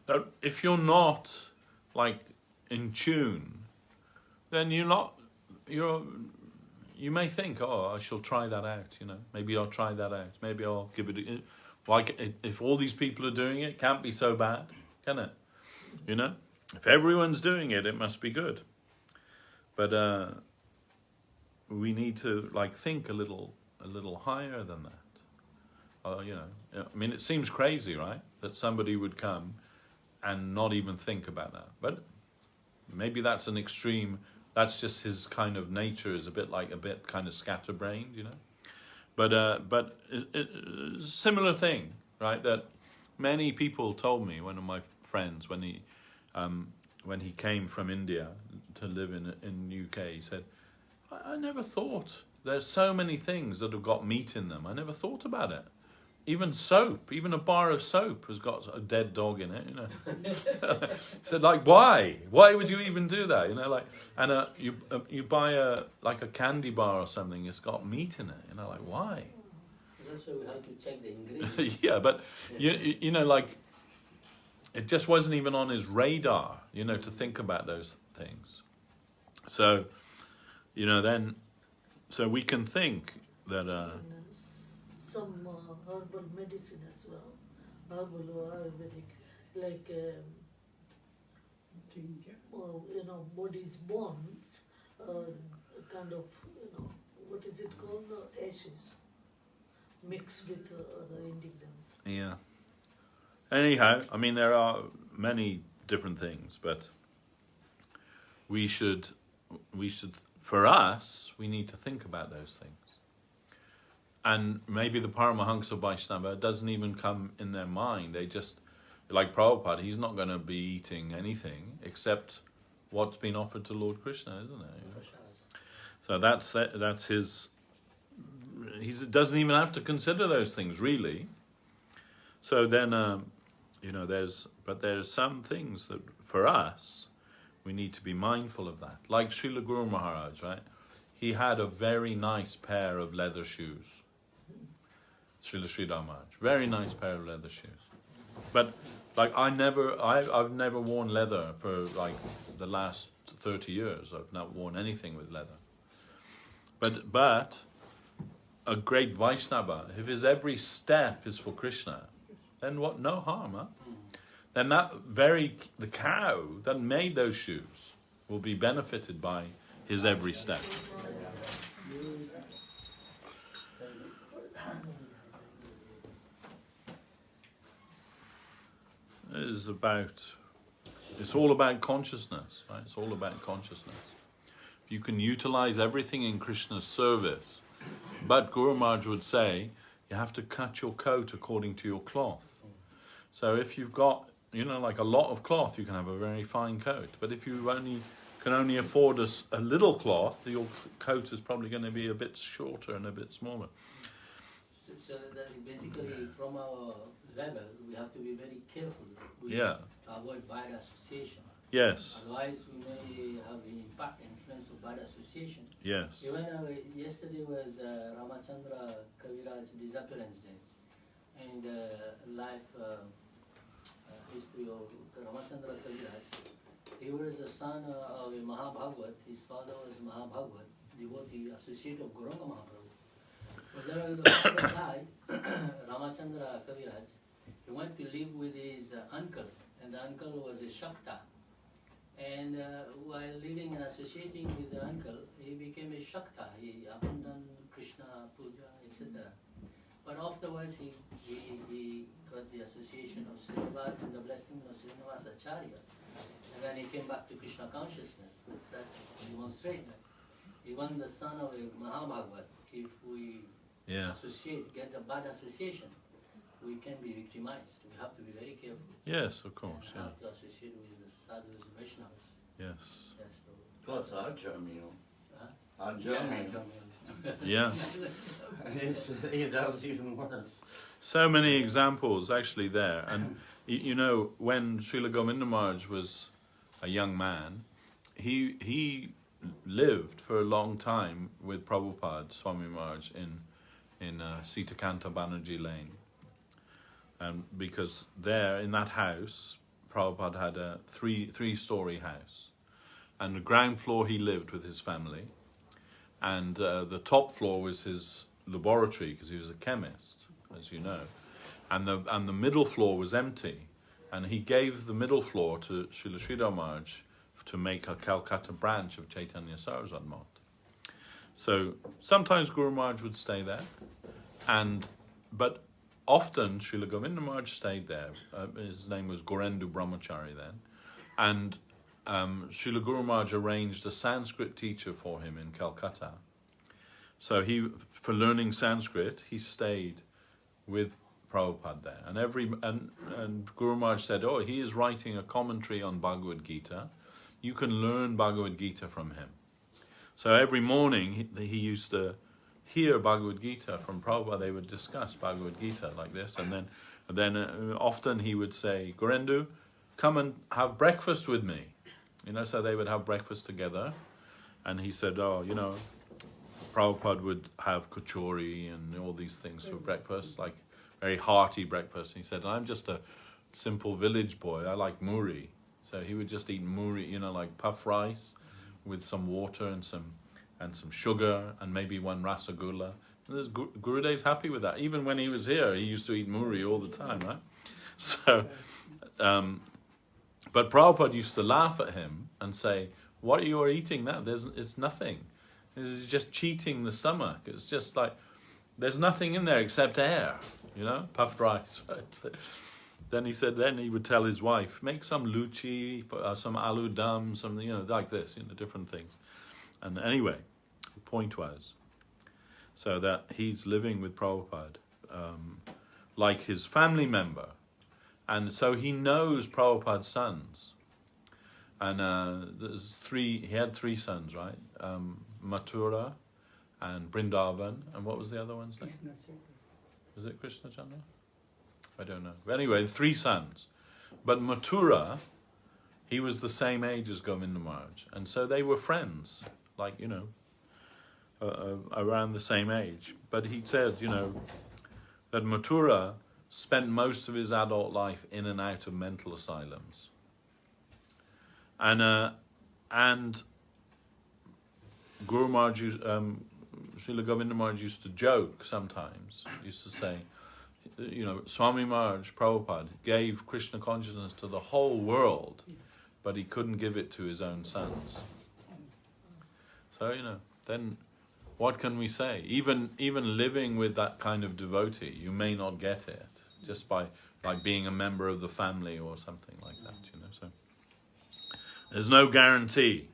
that if you're not like in tune, then you may think, oh, I shall try that out, you know. Maybe I'll try that out. Maybe I'll give it like if all these people are doing it, it can't be so bad. Can it? You know, if everyone's doing it, it must be good. But we need to like think a little higher than that. You know, I mean, it seems crazy, right? That somebody would come and not even think about that. But maybe that's an extreme. That's just his kind of nature is a bit kind of scatterbrained, you know. But similar thing, right? That many people told me. One of my friends, when he came from India to live in UK, he said, I never thought there's so many things that have got meat in them. I never thought about it. Even soap, even a bar of soap has got a dead dog in it, you know. He said, like, why? Why would you even do that? You know, like, and you buy a candy bar or something, it's got meat in it, you know, like, why? That's why we have to check the ingredients. Yeah, but you know, like, it just wasn't even on his radar, you know, to think about those things. So, you know, so we can think that. Some herbal medicine as well, herbal or Ayurvedic, like you know, body's bones, kind of, you know, what is it called? Ashes, mixed with other ingredients. Yeah. Anyhow, I mean, there are many different things, but we should, for us, we need to think about those things. And maybe the Paramahansa Vaishnava doesn't even come in their mind. They just, like Prabhupada, he's not going to be eating anything except what's been offered to Lord Krishna, isn't it? So that's his. He doesn't even have to consider those things really. So then, you know, there's some things that for us we need to be mindful of that. Like Srila Guru Maharaj, right? He had a very nice pair of leather shoes. Srila Sridhar Maharaj, very nice pair of leather shoes. But like I've never worn leather for like the last 30 years. I've not worn anything with leather. But a great Vaishnava, if his every step is for Krishna, then what? No harm, huh? Then the cow that made those shoes will be benefited by his every step. It's all about consciousness, right? It's all about consciousness. You can utilize everything in Krishna's service, but Guru Maharaj would say, you have to cut your coat according to your cloth. So if you've got, you know, like a lot of cloth, you can have a very fine coat. But if you can only afford a little cloth, your coat is probably going to be a bit shorter and a bit smaller. So that basically, from our level, we have to be very careful to avoid bad association. Yes. Otherwise, we may have the impact, influence of bad association. Yes. Even yesterday was Ramachandra Kaviraj disappearance day, and life history of Ramachandra Kaviraj. He was the son of a Mahabhagavat. His father was Mahabhagavat, devotee, associate of Gauranga Mahaprabhu. But then when the father died, Ramachandra Kaviraj, he went to live with his uncle, and the uncle was a Shakta. And while living and associating with the uncle, he became a Shakta. He abandoned Krishna, Puja, etc. But afterwards, he got the association of Srinivas and the blessing of Srinivas Acharya. And then he came back to Krishna consciousness. That's demonstrated. Even the son of a Mahabhagavat, if we associate, get a bad association, we can be victimized. We have to be very careful. Yes, of course. And have to associate with the sadhus, Vaishnavas. Yes. Yes, Prabhu. Plus Ajamil. Huh? Ajamil. Yeah. That was even worse. So many examples actually there. And you know, when Srila Govinda Maharaj was a young man, he lived for a long time with Prabhupada, Swami Maharaj, in Sitakanta Banerjee Lane. And because there, in that house, Prabhupada had a three-story house. And the ground floor he lived with his family. And the top floor was his laboratory, because he was a chemist, as you know. And the middle floor was empty. And he gave the middle floor to Srila Sridhar Maharaj to make a Calcutta branch of Chaitanya Saraswat Math. So sometimes Guru Maharaj would stay there. But often Srila Govinda Maharaj stayed there. His name was Gorendu Brahmachari then. And Srila Guru Maharaj arranged a Sanskrit teacher for him in Calcutta. So for learning Sanskrit, he stayed with Prabhupada there. And Guru Maharaj said, oh, he is writing a commentary on Bhagavad Gita. You can learn Bhagavad Gita from him. So every morning he used to hear Bhagavad Gita from Prabhupada. They would discuss Bhagavad Gita like this. And then often he would say, Gorendu, come and have breakfast with me. You know, so they would have breakfast together. And he said, oh, you know, Prabhupada would have kachori and all these things for breakfast, like very hearty breakfast. And he said, I'm just a simple village boy. I like muri. So he would just eat muri, you know, like puff rice with some water and some sugar and maybe one rasagulla. And Gurudev's happy with that. Even when he was here, he used to eat muri all the time, right? So, but Prabhupada used to laugh at him and say, what are you eating now? It's nothing. It's just cheating the stomach. It's just like, there's nothing in there except air, you know, puffed rice. Right? Then he would tell his wife, make some luchi, some aloo dum, some, you know, like this, you know, different things. And anyway, the point was, so that he's living with Prabhupada, like his family member. And so he knows Prabhupada's sons. And he had three sons, right? Mathura and Vrindavan, and what was the other one's name? Was it Krishna Chandra? I don't know. But anyway, 3 sons. But Mathura, he was the same age as Govinda Maharaj. And so they were friends, like, you know, around the same age. But he said, you know, that Mathura spent most of his adult life in and out of mental asylums. And Guru Maharaj, Srila Govinda Maharaj used to joke sometimes, used to say, you know, Swami Maharaj, Prabhupada, gave Krishna consciousness to the whole world, but he couldn't give it to his own sons. So, you know, then what can we say? Even living with that kind of devotee, you may not get it, just by like being a member of the family or something like that, you know. So there's no guarantee.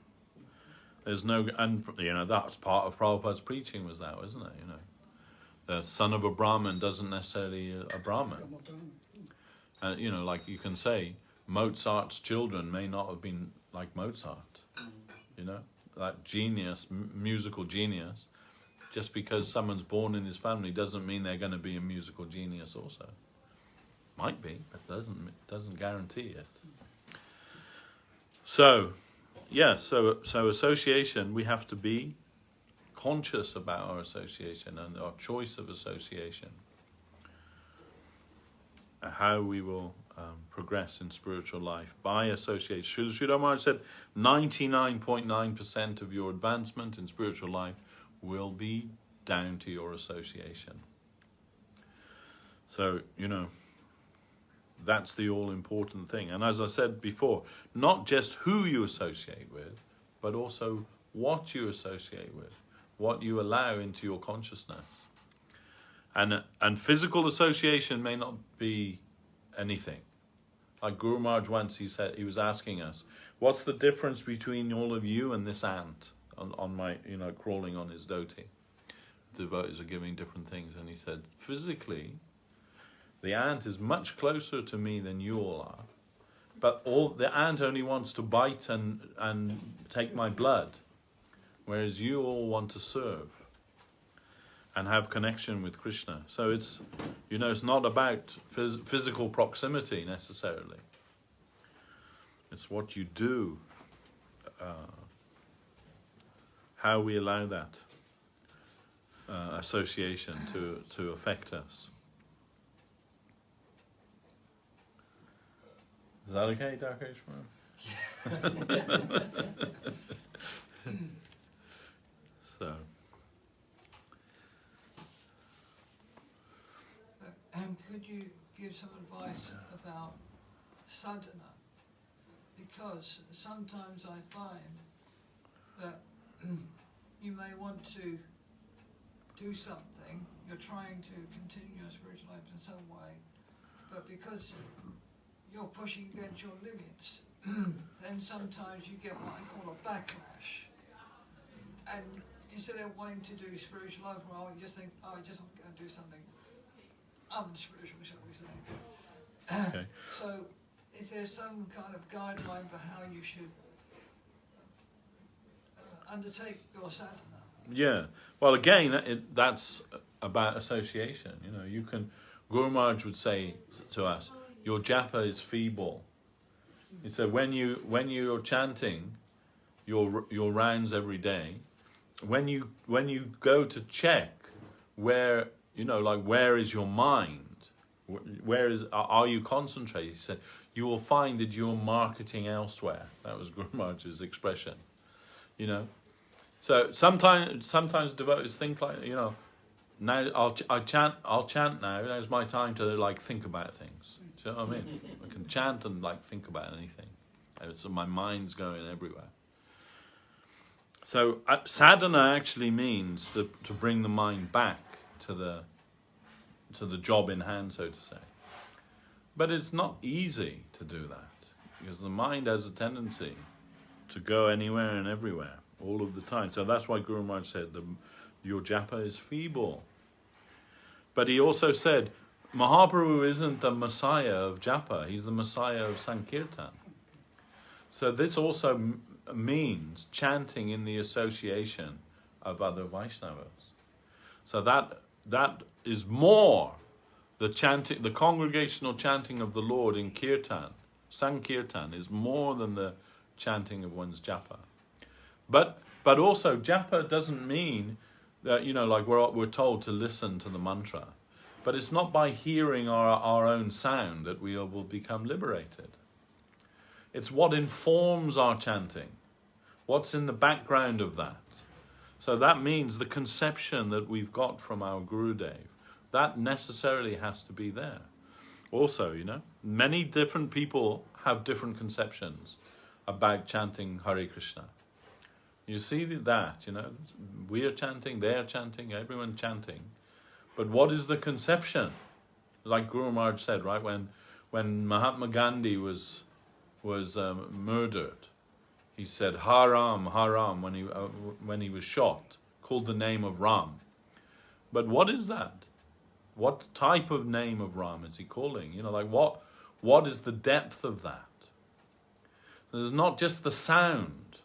There's no, and you know, that's part of Prabhupada's preaching, was that, wasn't it? You know, the son of a Brahmin doesn't necessarily a Brahmin. You know, like you can say, Mozart's children may not have been like Mozart. You know, that genius, musical genius. Just because someone's born in his family doesn't mean they're going to be a musical genius also. Might be, but doesn't guarantee it. So, yeah, so association, we have to be conscious about our association and our choice of association. How we will progress in spiritual life by association. Sridhar Maharaj said 99.9% of your advancement in spiritual life will be down to your association. So, that's the all-important thing. And as I said before, not just who you associate with, but also what you associate with, what you allow into your consciousness. And physical association may not be anything. Like Guru Maharaj once, he said, he was asking us, what's the difference between all of you and this ant on my, crawling on his dhoti? Devotees are giving different things. And he said, physically, the ant is much closer to me than you all are. But the ant only wants to bite and take my blood, whereas you all want to serve and have connection with Krishna. So it's, it's not about physical proximity necessarily. It's what you do, how we allow that association to affect us. Is that okay, Darkesh? So. And could you give some advice about sadhana? Because sometimes I find that you may want to do something, you're trying to continue your spiritual life in some way, but because you're pushing against your limits, then sometimes you get what I call a backlash. And instead of wanting to do spiritual life, well, you just think, I just want to go and do something unspiritual, shall we say. Okay. So, is there some kind of guideline for how you should undertake your sadhana? Yeah. Well, again, that's about association. You can. Guru Maharaj would say to us, your japa is feeble. He said when you're chanting your rounds every day, when you go to check where where is your mind, are you concentrating? He said you will find that you're marketing elsewhere. That was Guru Maharaj's expression. So sometimes devotees think like, now I'll chant now. Now's my time to think about things. Do you know what I mean? I can chant and think about anything. So my mind's going everywhere. So sadhana actually means to bring the mind back to the job in hand, so to say. But it's not easy to do that because the mind has a tendency to go anywhere and everywhere all of the time. So that's why Guru Maharaj said your japa is feeble. But he also said Mahaprabhu isn't the Messiah of japa, he's the Messiah of Sankirtan. So this also means chanting in the association of other Vaishnavas. So that is more the congregational chanting of the Lord in Kirtan. Sankirtan is more than the chanting of one's japa. But also japa doesn't mean that we're told to listen to the mantra. But it's not by hearing our own sound that we will become liberated. It's what informs our chanting. What's in the background of that? So that means the conception that we've got from our Gurudev, that necessarily has to be there. Also, many different people have different conceptions about chanting Hare Krishna. You see that, we are chanting, they are chanting, everyone chanting. But what is the conception? Like Guru Maharaj said, right, when Mahatma Gandhi was murdered, he said Haram, Haram when he was shot, called the name of Ram. But what is that? What type of name of Ram is he calling? What is the depth of that? There's not just the sound.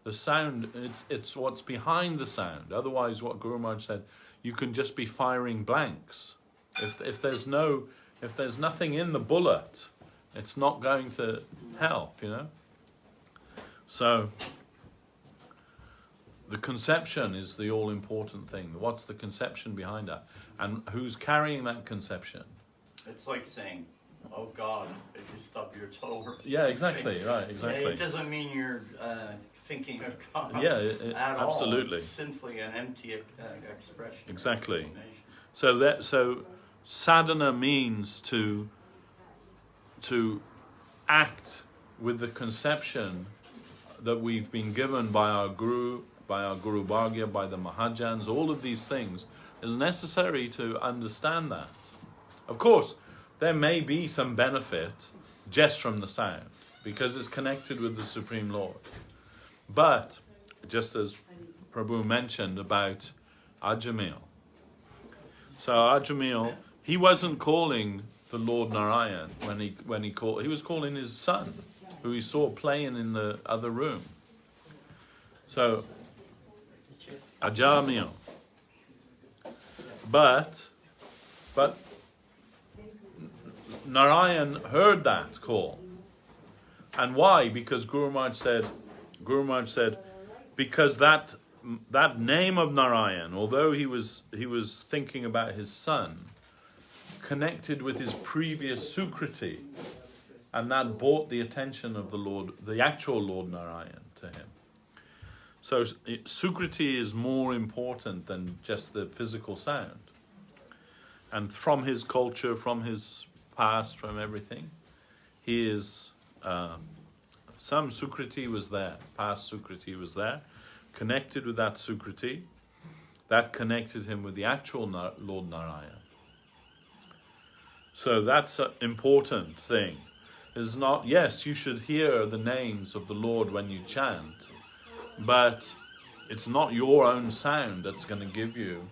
The sound, it's what's behind the sound. Otherwise, what Guru Maharaj said, you can just be firing blanks. If there's nothing in the bullet, it's not going to help, So the conception is the all-important thing. What's the conception behind that? And who's carrying that conception? It's like saying, "Oh God, if you stub your toe." Or Yeah, exactly, something. right, exactly. It doesn't mean you're thinking of God. Yeah, at absolutely. all. It's simply an empty expression. Exactly. Explanation. So sadhana means to act with the conception that we've been given by our Guru Bhagya, by the Mahajans. All of these things is necessary to understand that. Of course, there may be some benefit just from the sound, because it's connected with the Supreme Lord. But, just as Prabhu mentioned about Ajamil, so Ajamil, he wasn't calling the Lord Narayan when he called. He was calling his son, who he saw playing in the other room. So Ajamil. But Narayan heard that call. And why? Because Guru Maharaj said, because that name of Narayan, although he was thinking about his son, connected with his previous Sukriti, and that brought the attention of the Lord, the actual Lord Narayan, to him. So Sukriti is more important than just the physical sound. And from his culture, from his past, from everything, he is some Sukriti was there, past Sukriti was there, connected with that Sukriti, that connected him with the actual Lord Narayan. So that's an important thing. It's not, yes, you should hear the names of the Lord when you chant, but it's not your own sound that's going to give you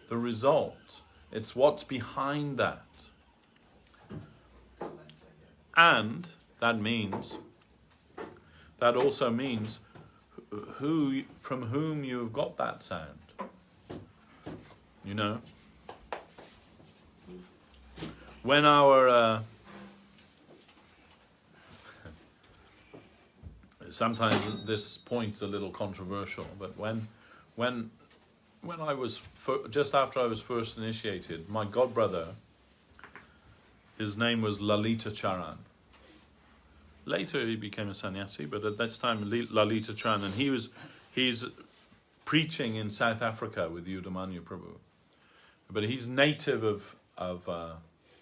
the result. It's what's behind that. And that also means from whom you have got that sound. You know? When our sometimes this point's a little controversial, but when I was just after I was first initiated, my godbrother, his name was Lalita Charan. Later he became a sannyasi, but at this time Lalita Charan, and he's preaching in South Africa with Udamanyu Prabhu, but he's native of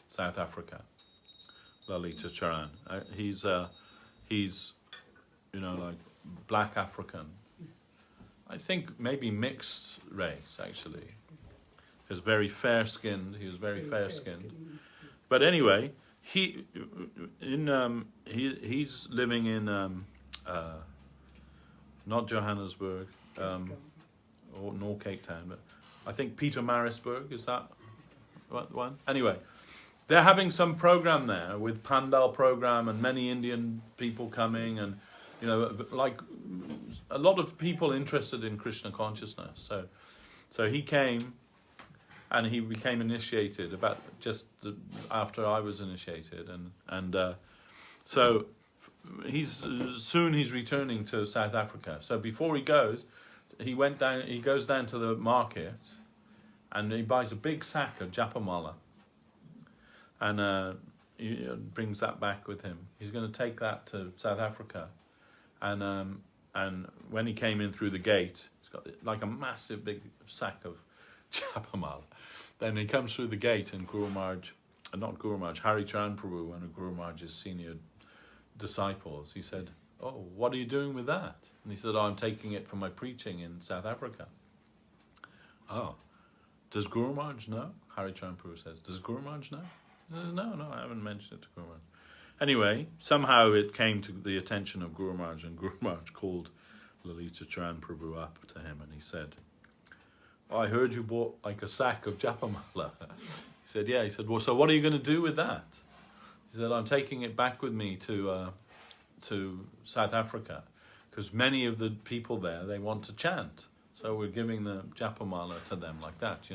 South Africa. Lalita Charan, he's like black African. I think maybe mixed race actually. He was very fair skinned. But anyway, he's living in not Johannesburg or nor Cape Town, but I think Pietermaritzburg, is that one? Anyway, they're having some program there with Pandal program and many Indian people coming, and like a lot of people interested in Krishna consciousness. So he came. And he became initiated about just after I was initiated, and so he's returning to South Africa. So before he goes, he goes down to the market, and he buys a big sack of japamala, and he brings that back with him. He's going to take that to South Africa, and when he came in through the gate, he's got like a massive big sack of japamala. Then he comes through the gate, and Hari Charan Prabhu, one of Guru Maharaj's senior disciples, he said, "Oh, what are you doing with that?" And he said, "Oh, I'm taking it for my preaching in South Africa." "Oh, does Guru Maharaj know?" Hari Charan Prabhu says, "Does Guru Maharaj know?" He says, No, I haven't mentioned it to Guru Maharaj. Anyway, somehow it came to the attention of Guru Maharaj, and Guru Maharaj called Lalita Charan Prabhu up to him, and he said, "Oh, I heard you bought like a sack of japamala." He said, "Yeah." He said, "Well, so what are you going to do with that?" He said, "I'm taking it back with me to South Africa, because many of the people there, they want to chant. So we're giving the japamala to them like that,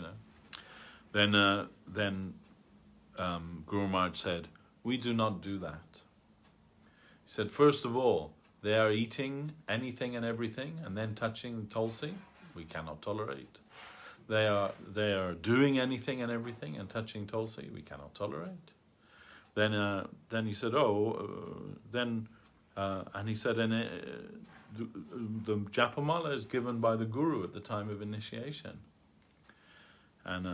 Then Guru Maharaj said, "We do not do that." He said, "First of all, They are eating anything and everything and then touching Tulsi. We cannot tolerate. They are doing anything and everything and touching Tulsi. We cannot tolerate. Then he said, and he said, the Japamala is given by the Guru at the time of initiation. And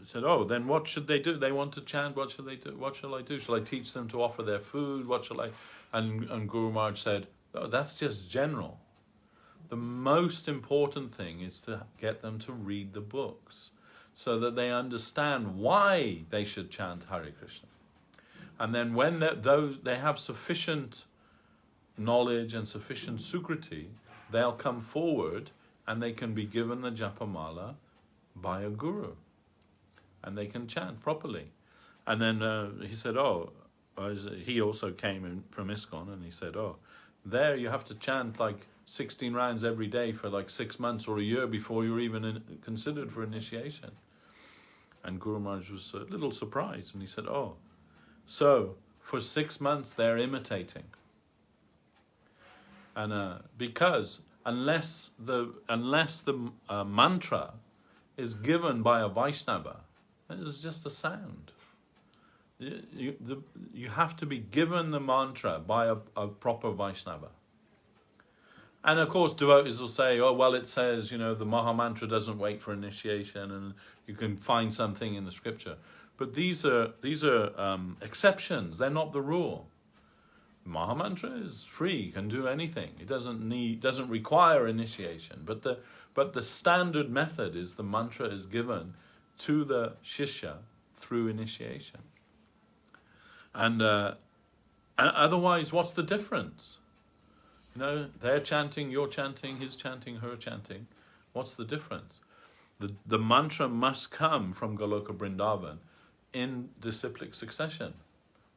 said, then what should they do? They want to chant. What should they do? What shall I do? Shall I teach them to offer their food? What shall I? And Guru Maharaj said, that's just general. The most important thing is to get them to read the books so that they understand why they should chant Hare Krishna. And then when they have sufficient knowledge and sufficient sukriti, they'll come forward and they can be given the Japamala by a guru. And they can chant properly. And then he said, he also came in from ISKCON, and he said, there you have to chant like 16 rounds every day for like 6 months or a year before you're even considered for initiation. And Guru Maharaj was a little surprised, and he said, so for 6 months they're imitating. And because unless the mantra is given by a Vaishnava, it's just a sound. You have to be given the mantra by a proper Vaishnava. And of course devotees will say, it says, the Maha Mantra doesn't wait for initiation, and you can find something in the scripture. But these are exceptions. They're not the rule. Maha Mantra is free, can do anything. It doesn't require initiation. But the standard method is the mantra is given to the Shishya through initiation. And otherwise, what's the difference? They're chanting, you're chanting, he's chanting, her chanting. What's the difference? The mantra must come from Goloka Vrindavan in disciplic succession.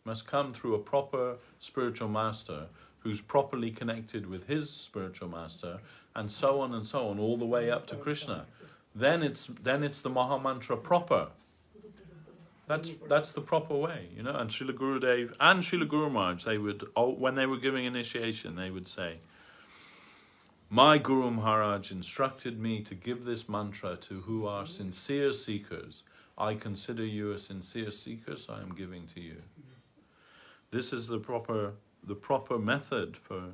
Must come through a proper spiritual master who's properly connected with his spiritual master, and so on, all the way up to Krishna. Then it's the Maha Mantra proper. That's the proper way, And Srila Gurudev and Srila Guru Maharaj, they would, when they were giving initiation, they would say, my Guru Maharaj instructed me to give this mantra to who are sincere seekers. I consider you a sincere seeker, so I am giving to you. This is the proper method for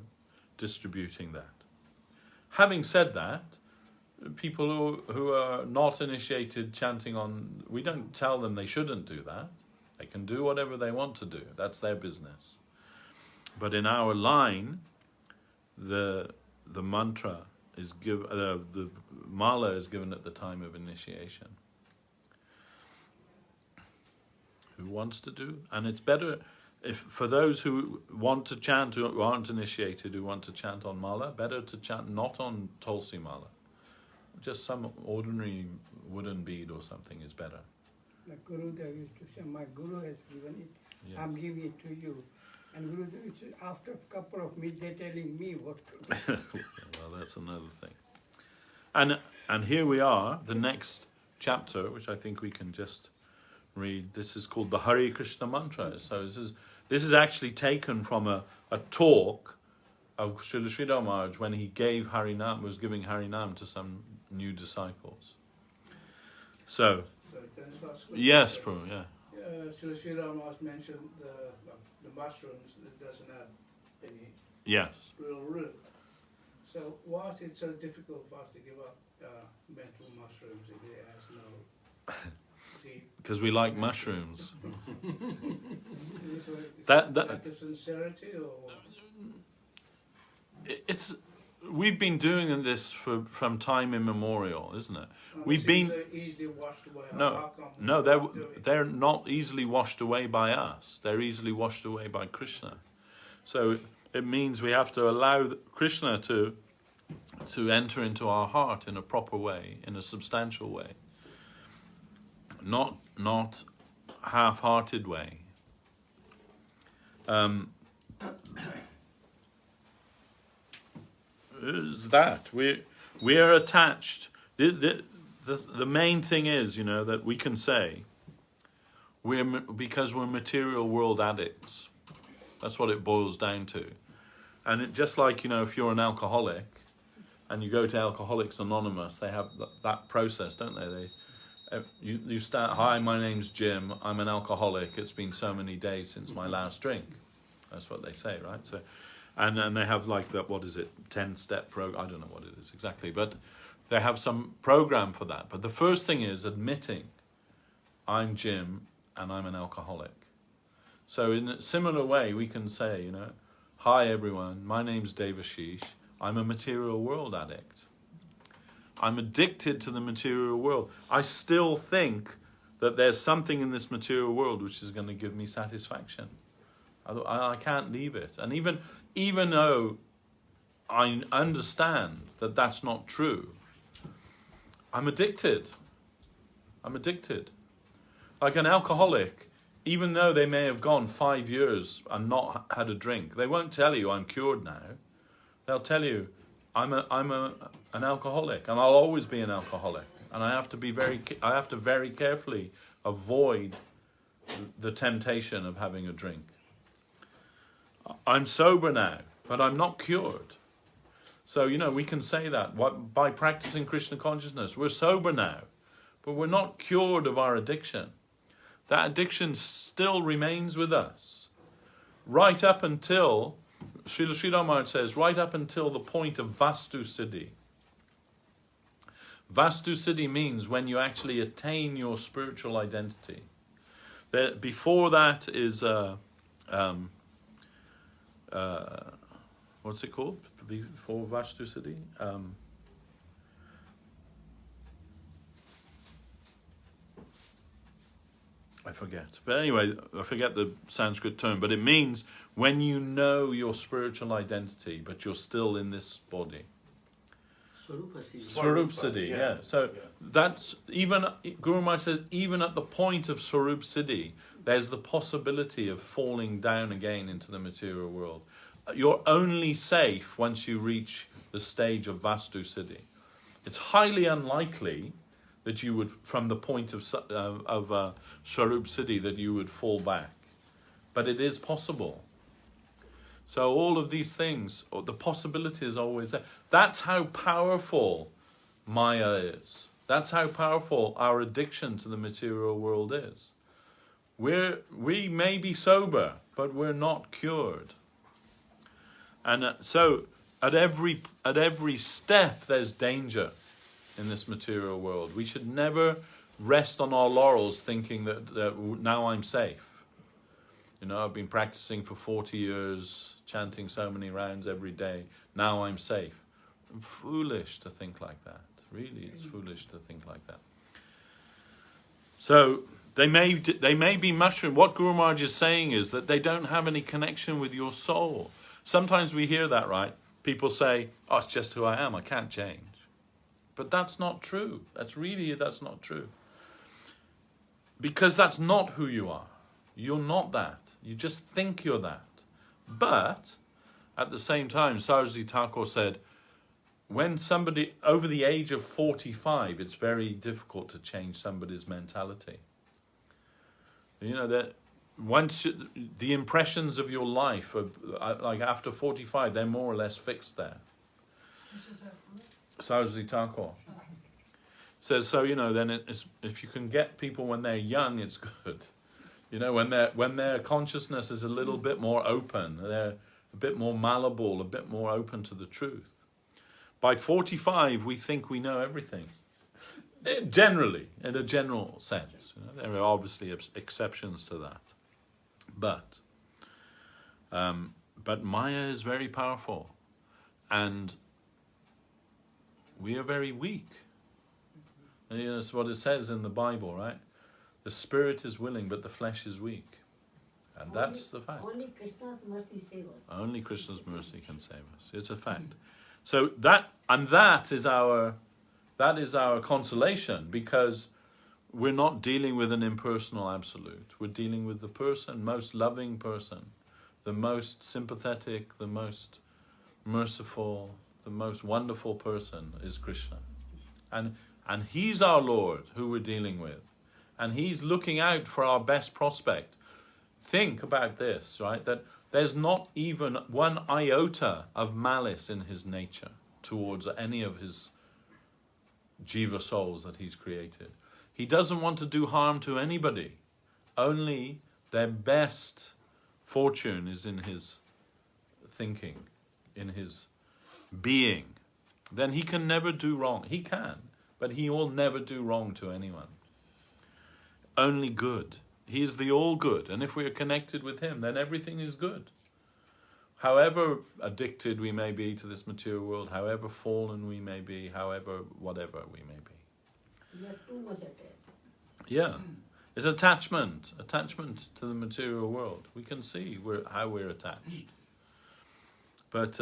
distributing that. Having said that, people who are not initiated chanting on, we don't tell them they shouldn't do that. They can do whatever they want to do. That's their business. But in our line, the mantra is given, the mala is given at the time of initiation. Who wants to do? And it's better if for those who want to chant, who aren't initiated, who want to chant on mala, better to chant not on Tulsi mala. Just some ordinary wooden bead or something is better. The Gurudev used to say, my Guru has given it, Yes. I'm giving it to you. And Gurudev used to, after a couple of minutes, they're telling me what to do. Well, that's another thing. And here we are, the next chapter, which I think we can just read. This is called the Hare Krishna Mantra. So this is actually taken from a talk of Srila Sridhar Maharaj when he was giving Harinam to some new disciples. So, yes, Prabhu, yeah. Srila Sridhar Maharaj mentioned the mushrooms that doesn't have any Yes. real root. So why is it so difficult for us to give up mental mushrooms if it has no deep? Because we like mushrooms. Is it That- lack of sincerity or? We've been doing this from time immemorial, isn't it? We've It been seems so easily washed away. No, How come we no, don't do it? they're not easily washed away by us. They're easily washed away by Krishna. So it means we have to allow Krishna to enter into our heart in a proper way, in a substantial way, not half-hearted way. Is that we are attached. The main thing is, that we can say because we're material world addicts. That's what it boils down to. And it, just like, if you're an alcoholic and you go to Alcoholics Anonymous, they have that process, don't they? You start, hi, my name's Jim, I'm an alcoholic, it's been so many days since my last drink. That's what they say, right? So, and they have like that, 10-step program, I don't know what it is exactly, but they have some program for that. But the first thing is admitting, I'm Jim and I'm an alcoholic. So in a similar way, we can say, hi everyone, my name's Devashis, I'm a material world addict. I'm addicted to the material world. I still think that there's something in this material world which is going to give me satisfaction. I can't leave it. And even though I understand that that's not true, I'm addicted. I'm addicted. Like an alcoholic, even though they may have gone 5 years and not had a drink, they won't tell you I'm cured now. They'll tell you I'm an alcoholic, and I'll always be an alcoholic, and I have to very carefully avoid the temptation of having a drink. I'm sober now, but I'm not cured. So we can say that by practicing Krishna consciousness, we're sober now, but we're not cured of our addiction. That addiction still remains with us, right up until, Srila Sridhar Maharaj says, right up until the point of Vastu Siddhi. Vastu Siddhi means when you actually attain your spiritual identity. Before that is, what's it called? Before Vastu Siddhi? I forget. But anyway, I forget the Sanskrit term, but it means when you know your spiritual identity, but you're still in this body. Swarupa Siddhi. Swarup Siddhi, yeah. So that's even, Guru Maharaj says, even at the point of Swarup Siddhi, there's the possibility of falling down again into the material world. You're only safe once you reach the stage of Vastu Siddhi. It's highly unlikely that you would, from the point of Swarup Siddhi, that you would fall back. But it is possible. So all of these things, the possibility is always there. That's how powerful Maya is. That's how powerful our addiction to the material world is. We may be sober, but we're not cured. And so at every step there's danger in this material world. We should never rest on our laurels thinking that now I'm safe. I've been practicing for 40 years, chanting so many rounds every day. Now I'm safe. Foolish to think like that. Really, it's foolish to think like that. So they may be mushroom. What Guru Maharaj is saying is that they don't have any connection with your soul. Sometimes we hear that, right? People say, "Oh, it's just who I am. I can't change." But that's not true. That's not true. Because that's not who you are. You're not that. You just think you're that. But at the same time, Saraswat Thakur said, when somebody over the age of 45, it's very difficult to change somebody's mentality. That once the impressions of your life, like after 45, they're more or less fixed there. Saraswat Thakur says, so then if you can get people when they're young, it's good. When their consciousness is a little bit more open, they're a bit more malleable, a bit more open to the truth. By 45, we think we know everything. Generally, in a general sense. There are obviously exceptions to that. But Maya is very powerful. And we are very weak. And that's what it says in the Bible, right? The spirit is willing, but the flesh is weak. And that's the fact. Only Krishna's mercy saves us. Only Krishna's mercy can save us. It's a fact. So that is our consolation, because we're not dealing with an impersonal absolute. We're dealing with the person, most loving person, the most sympathetic, the most merciful, the most wonderful person is Krishna. And he's our Lord who we're dealing with. And he's looking out for our best prospect. Think about this, right? That There's not even one iota of malice in his nature towards any of his jiva souls that he's created. He doesn't want to do harm to anybody. Only their best fortune is in his thinking, in his being. Then he can never do wrong. He can, but he will never do wrong to anyone. Only good. He is the all good, and if we are connected with him, then everything is good. However addicted we may be to this material world, however fallen we may be, however whatever we may be. We are too much attached. Yeah, it's attachment to the material world. We can see how we're attached, but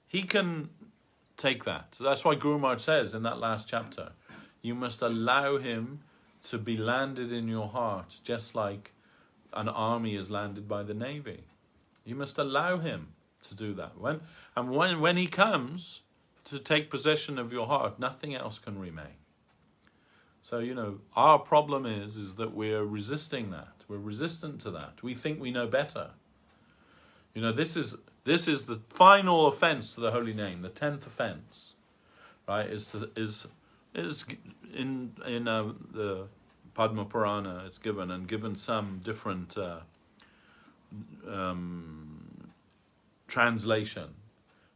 he can take that. So that's why Guru Maharaj says in that last chapter, you must allow him to be landed in your heart, just like an army is landed by the navy. You must allow him to do that. When he comes to take possession of your heart, nothing else can remain. So, our problem is that we're resisting that. We're resistant to that. We think we know better. This is the final offense to the holy name. The 10th offense, right? Is in the Padma Purana. It's given some different translation,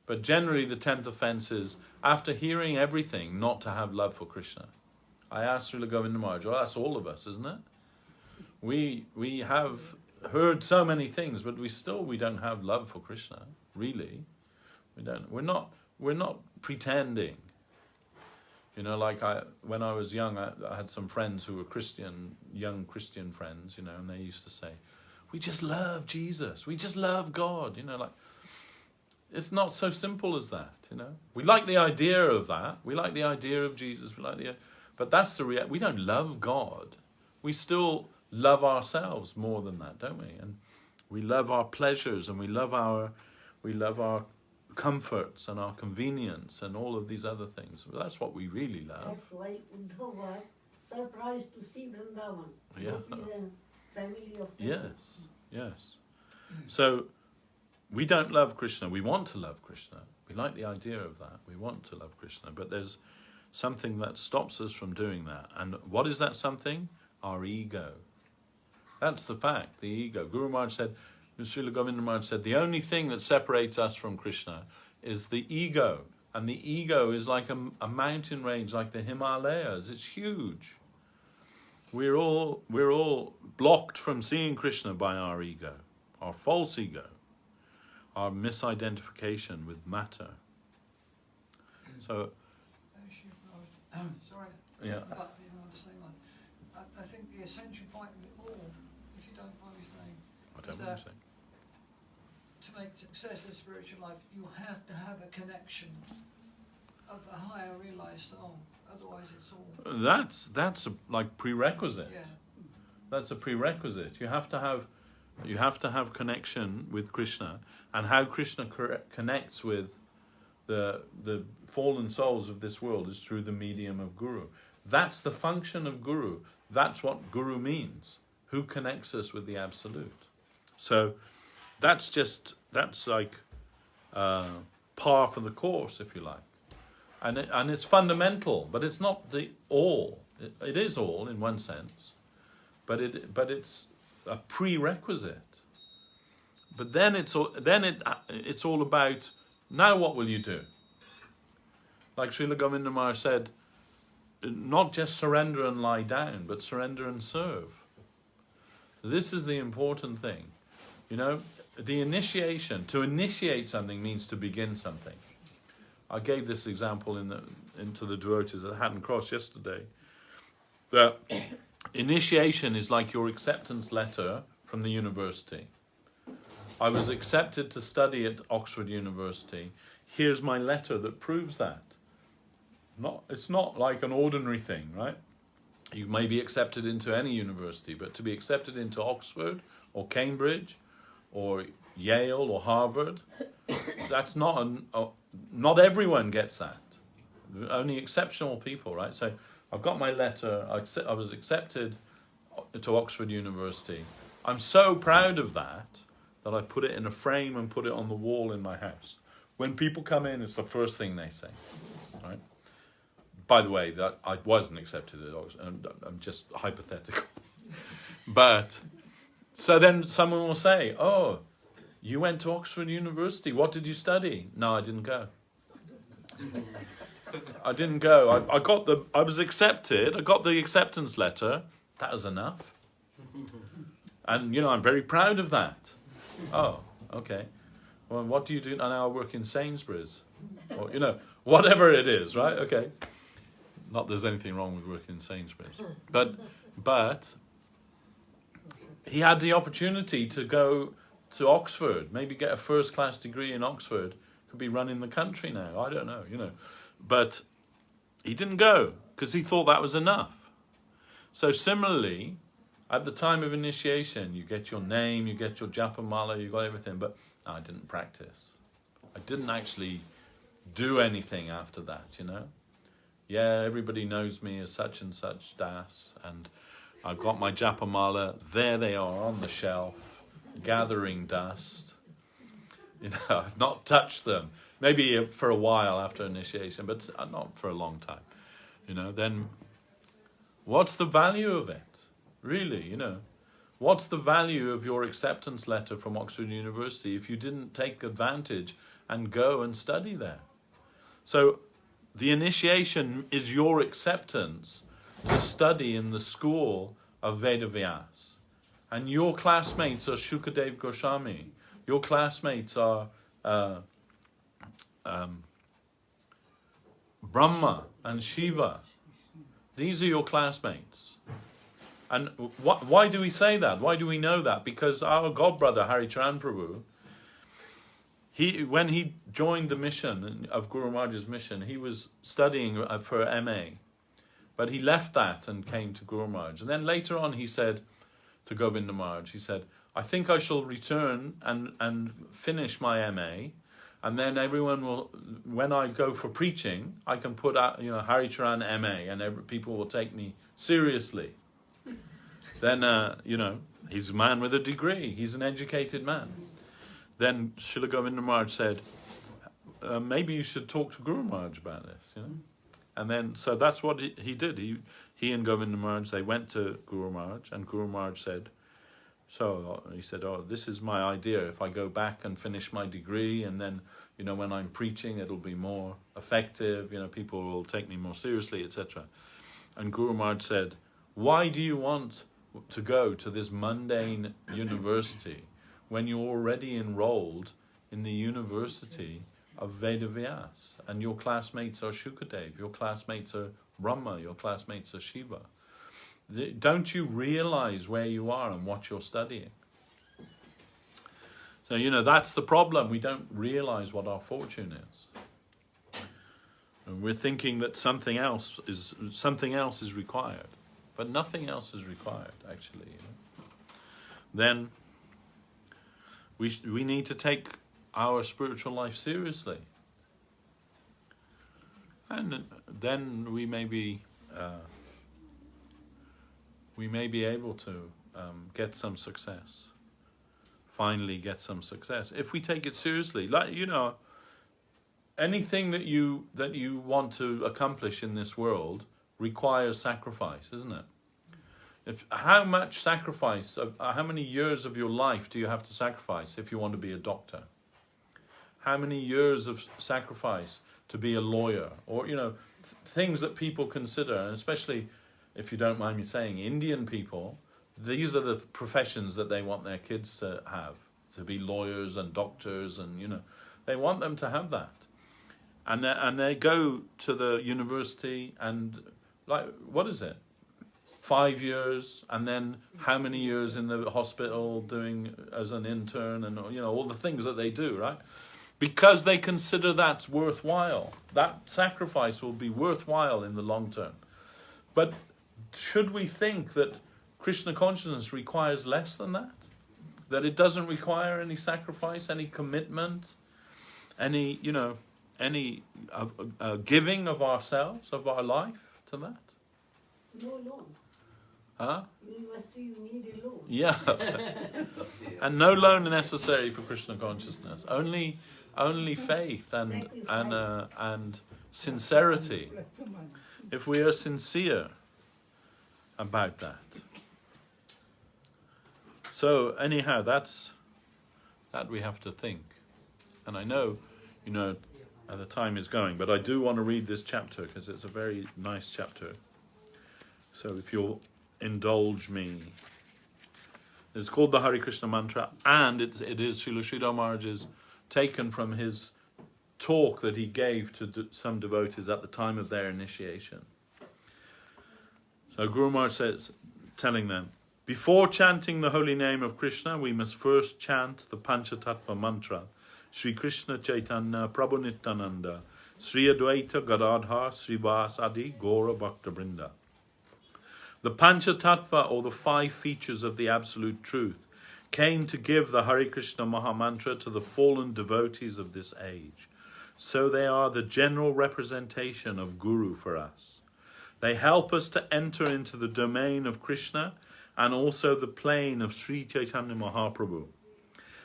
but generally the 10th offense is after hearing everything, not to have love for Krishna. I asked Srila Govinda Maharaj, well, that's all of us, isn't it? We have heard so many things, but we don't have love for Krishna. Really, we don't. We're not pretending. When I was young, I had some friends who were Christian, young Christian friends, and they used to say, we just love Jesus, we just love God, it's not so simple as that, We like the idea of that, we like the idea of Jesus, but that's the reality. We don't love God. We still love ourselves more than that, don't we? And we love our pleasures, and we love our comforts and our convenience and all of these other things. That's what we really love. That's why Uddhava was surprised to see Vrindavan. Yeah. Gopis and family of Krishna. Yes. So we don't love Krishna. We want to love Krishna. We like the idea of that. We want to love Krishna. But there's something that stops us from doing that. And what is that something? Our ego. That's the fact, the ego. Guru Maharaj said, Srila Govinda Maharaj said, the only thing that separates us from Krishna is the ego. And the ego is like a mountain range, like the Himalayas. It's huge. We're all blocked from seeing Krishna by our ego, our false ego, our misidentification with matter. So, sorry, yeah. but on the same one. I think the essential point of it all, if you don't mind me saying, is that to make success in spiritual life, you have to have a connection of the higher realized soul. Otherwise, it's all. That's like prerequisite. Yeah. That's a prerequisite. You have to have connection with Krishna, and how Krishna connects with the fallen souls of this world is through the medium of Guru. That's the function of Guru. That's what Guru means. Who connects us with the Absolute. So that's like par for the course, if you like. And it's fundamental, but it's not the all. It is all in one sense, but it's a prerequisite. But then it's all about, now what will you do? Like Srila Govinda Maharaj said, not just surrender and lie down, but surrender and serve. This is the important thing. The initiation, to initiate something means to begin something. I gave this example into the devotees at Hatton Cross yesterday. That initiation is like your acceptance letter from the university. I was accepted to study at Oxford University. Here's my letter that proves that. It's not like an ordinary thing, right? You may be accepted into any university, but to be accepted into Oxford or Cambridge or Yale or Harvard, that's not everyone gets that. Only exceptional people, right? So I've got my letter. I was accepted to Oxford University. I'm so proud of that I put it in a frame and put it on the wall in my house. When people come in, it's the first thing they say. Right? By the way, that I wasn't accepted at Oxford. I'm just hypothetical. But so then someone will say, "Oh, you went to Oxford University. What did you study?" "No, I didn't go. I didn't go. I was accepted. I got the acceptance letter. That was enough. And I'm very proud of that." "Oh, okay. Well, what do you do?" "Now I work in Sainsbury's." Or, whatever it is, right? Okay. Not there's anything wrong with working in Sainsbury's. But he had the opportunity to go to Oxford, maybe get a first-class degree in Oxford, could be running the country now. I don't know, But he didn't go because he thought that was enough. So similarly, at the time of initiation, you get your name, you get your japamala, you got everything, but I didn't practice. I didn't actually do anything after that, Yeah, everybody knows me as such and such Das, and I've got my japamala. There they are on the shelf, gathering dust. I've not touched them. Maybe for a while after initiation, but not for a long time. Then what's the value of it? Really, what's the value of your acceptance letter from Oxford University if you didn't take advantage and go and study there? So the initiation is your acceptance to study in the school of Vedavyas. And your classmates are Shukadev Goswami. Your classmates are Brahma and Shiva. These are your classmates. And why do we say that? Why do we know that? Because our godbrother, Haricharan Prabhu, when he joined the mission of Guru Maharaj's mission, he was studying for MA. But he left that and came to Guru Maharaj. And then later on he said to Govinda Maharaj, he said, "I think I shall return and finish my MA. And then everyone will, when I go for preaching, I can put out, Haricharan MA, and people will take me seriously." Then, he's a man with a degree. He's an educated man. Then Srila Govinda Maharaj said, "Maybe you should talk to Guru Maharaj about this, And then, so that's what he did. He and Govinda Maharaj, they went to Guru Maharaj, and Guru Maharaj said, he said, "Oh, this is my idea. If I go back and finish my degree, and then, when I'm preaching, it'll be more effective. People will take me more seriously, etc." And Guru Maharaj said, "Why do you want to go to this mundane university when you're already enrolled in the university of Vedavyas, and your classmates are Shukadev, your classmates are Brahma, your classmates are Shiva? Don't you realize where you are and what you're studying?" So, that's the problem. We don't realize what our fortune is. And we're thinking that something else is required. But nothing else is required, actually. Then we need to take our spiritual life seriously. And then we may be able to get some success. Finally get some success. If we take it seriously. Anything that you want to accomplish in this world requires sacrifice, isn't it? How much sacrifice, how many years of your life do you have to sacrifice if you want to be a doctor? How many years of sacrifice to be a lawyer? Or, things that people consider, and especially, if you don't mind me saying, Indian people, these are the professions that they want their kids to have, to be lawyers and doctors, and, they want them to have that. And they go to the university and, what is it? 5 years, and then how many years in the hospital doing as an intern, and all the things that they do, right? Because they consider that's worthwhile. That sacrifice will be worthwhile in the long term. But should we think that Krishna consciousness requires less than that? That it doesn't require any sacrifice, any commitment, any giving of ourselves, of our life to that? No. Huh? University you need a loan. Yeah. And no loan necessary for Krishna consciousness. Only faith and sincerity. If we are sincere about that. So anyhow, that we have to think. And I know, the time is going, but I do want to read this chapter because it's a very nice chapter. So if you'll indulge me. It's called the Hare Krishna Mantra, and it is Srila Sridhar Maharaj's taken from his talk that he gave to some devotees at the time of their initiation. So Guru Maharaj says, telling them, before chanting the holy name of Krishna, we must first chant the Panchatapa Mantra, Sri Krishna Chaitanya Prabhu Nityananda, Sri Advaita Gadadhar Srivas Adi Gaura Bhakta Brinda. The Panchatattva, or the 5 features of the Absolute Truth, came to give the Hare Krishna Mahamantra to the fallen devotees of this age. So they are the general representation of Guru for us. They help us to enter into the domain of Krishna and also the plane of Sri Chaitanya Mahaprabhu.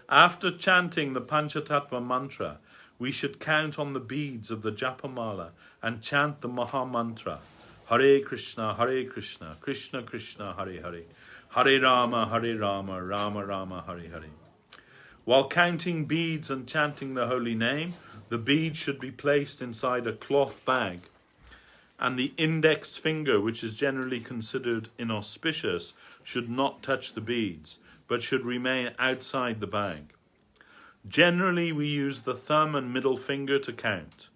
After chanting the Panchatattva Mantra, we should count on the beads of the Japamala and chant the Mahamantra. Hare Krishna, Krishna Krishna, Hare Hare, Hare Rama, Rama Rama, Hare Hare. While counting beads and chanting the holy name, the beads should be placed inside a cloth bag, and the index finger, which is generally considered inauspicious, should not touch the beads, but should remain outside the bag. Generally, we use the thumb and middle finger to count.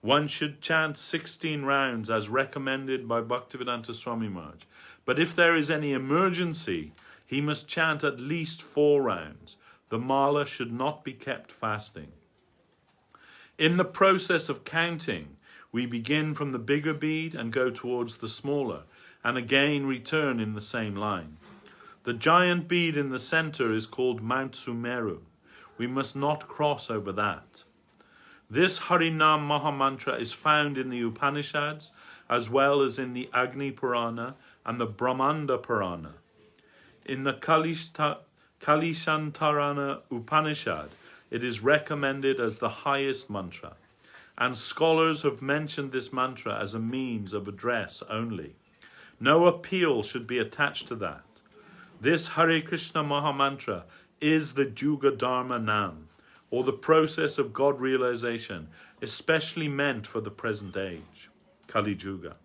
One should chant 16 rounds as recommended by Bhaktivedanta Swami Maharaj. But if there is any emergency, he must chant at least 4 rounds. The mala should not be kept fasting. In the process of counting, we begin from the bigger bead and go towards the smaller, and again return in the same line. The giant bead in the center is called Mount Sumeru. We must not cross over that. This Harinam Mahamantra is found in the Upanishads as well as in the Agni Purana and the Brahmanda Purana. In the Kalishantarana Upanishad, it is recommended as the highest mantra, and scholars have mentioned this mantra as a means of address only. No appeal should be attached to that. This Hare Krishna Mahamantra is the Juga Dharma Nam, or the process of God realization, especially meant for the present age, Kali Yuga.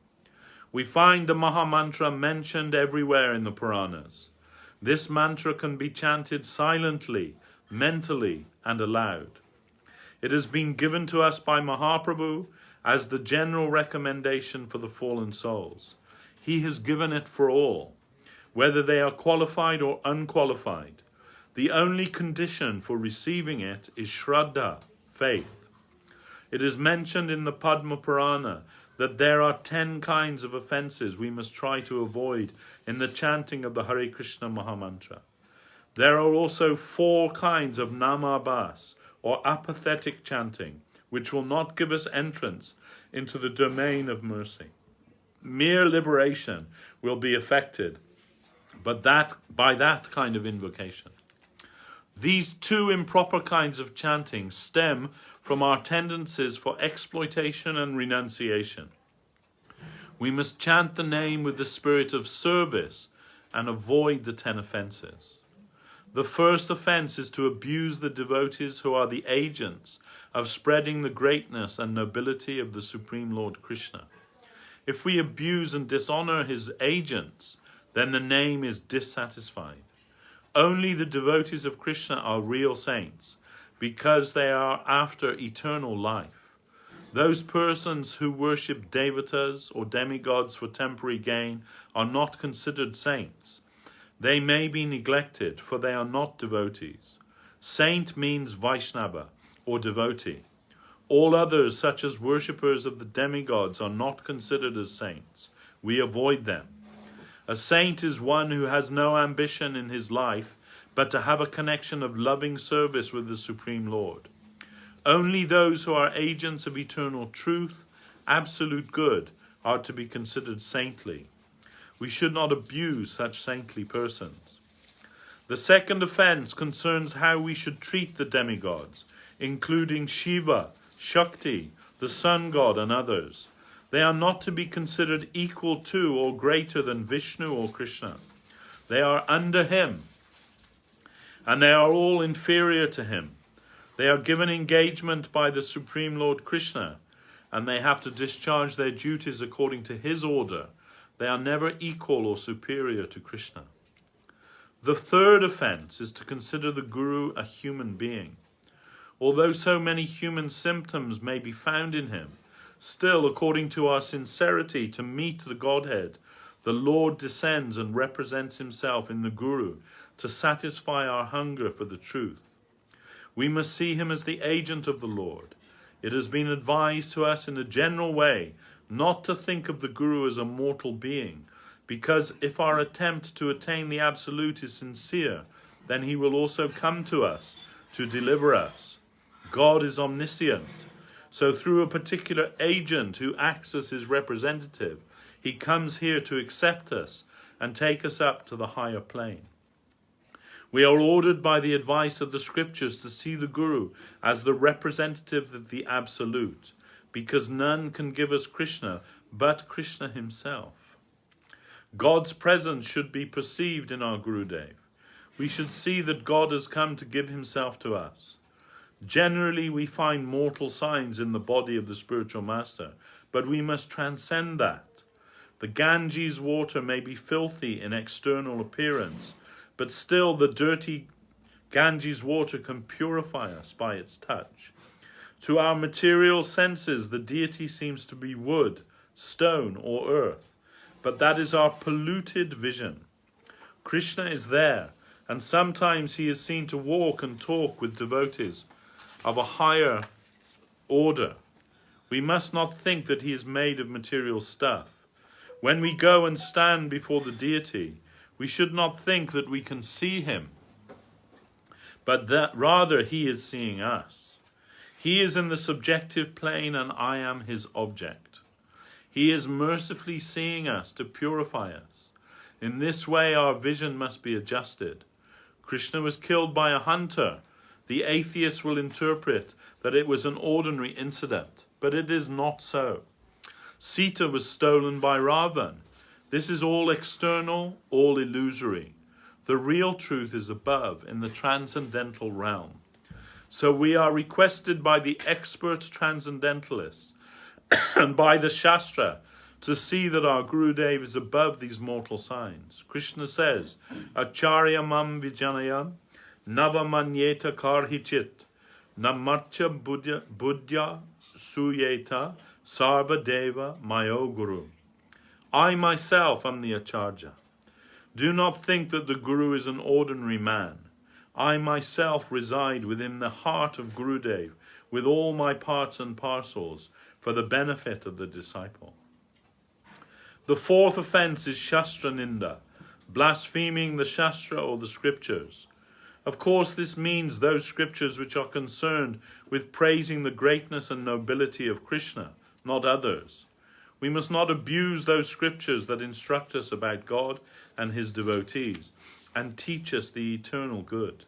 We find the Mahamantra mentioned everywhere in the Puranas. This mantra can be chanted silently, mentally, and aloud. It has been given to us by Mahaprabhu as the general recommendation for the fallen souls. He has given it for all, whether they are qualified or unqualified. The only condition for receiving it is Shraddha, faith. It is mentioned in the Padma Purana that there are 10 kinds of offences we must try to avoid in the chanting of the Hare Krishna Mahamantra. There are also 4 kinds of namabhas, or apathetic chanting, which will not give us entrance into the domain of mercy. Mere liberation will be effected, but by that kind of invocation. These 2 improper kinds of chanting stem from our tendencies for exploitation and renunciation. We must chant the name with the spirit of service and avoid the 10 offences. The first offence is to abuse the devotees who are the agents of spreading the greatness and nobility of the Supreme Lord Krishna. If we abuse and dishonor his agents, then the name is dissatisfied. Only the devotees of Krishna are real saints, because they are after eternal life. Those persons who worship devatas or demigods for temporary gain are not considered saints. They may be neglected, for they are not devotees. Saint means Vaishnava, or devotee. All others, such as worshippers of the demigods, are not considered as saints. We avoid them. A saint is one who has no ambition in his life, but to have a connection of loving service with the Supreme Lord. Only those who are agents of eternal truth, absolute good, are to be considered saintly. We should not abuse such saintly persons. The second offense concerns how we should treat the demigods, including Shiva, Shakti, the sun god, and others. They are not to be considered equal to or greater than Vishnu or Krishna. They are under him, and they are all inferior to him. They are given engagement by the Supreme Lord Krishna, and they have to discharge their duties according to his order. They are never equal or superior to Krishna. The third offense is to consider the Guru a human being. Although so many human symptoms may be found in him, still, according to our sincerity to meet the Godhead, the Lord descends and represents himself in the Guru to satisfy our hunger for the truth. We must see him as the agent of the Lord. It has been advised to us in a general way not to think of the Guru as a mortal being, because if our attempt to attain the Absolute is sincere, then he will also come to us to deliver us. God is omniscient, so through a particular agent who acts as his representative, he comes here to accept us and take us up to the higher plane. We are ordered by the advice of the scriptures to see the Guru as the representative of the Absolute, because none can give us Krishna but Krishna himself. God's presence should be perceived in our Gurudev. We should see that God has come to give himself to us. Generally, we find mortal signs in the body of the spiritual master, but we must transcend that. The Ganges water may be filthy in external appearance, but still the dirty Ganges water can purify us by its touch. To our material senses, the deity seems to be wood, stone, or earth, but that is our polluted vision. Krishna is there, and sometimes he is seen to walk and talk with devotees of a higher order. We must not think that he is made of material stuff. When we go and stand before the deity, we should not think that we can see him, but that rather he is seeing us. He is in the subjective plane, and I am his object. He is mercifully seeing us to purify us. In this way our vision must be adjusted. Krishna was killed by a hunter. The atheist will interpret that it was an ordinary incident, but it is not so. Sita was stolen by Ravan. This is all external, all illusory. The real truth is above, in the transcendental realm. So we are requested by the expert transcendentalists and by the Shastra to see that our Gurudev is above these mortal signs. Krishna says, Acharya mam vijanayam navamanyeta karhichit namarcha buddhya suyeta sarva deva mayo guru. I myself am the Acharya. Do not think that the Guru is an ordinary man. I myself reside within the heart of Gurudev with all my parts and parcels for the benefit of the disciple. The fourth offense is Shastra Ninda, blaspheming the Shastra or the scriptures. Of course, this means those scriptures which are concerned with praising the greatness and nobility of Krishna, not others. We must not abuse those scriptures that instruct us about God and his devotees and teach us the eternal good.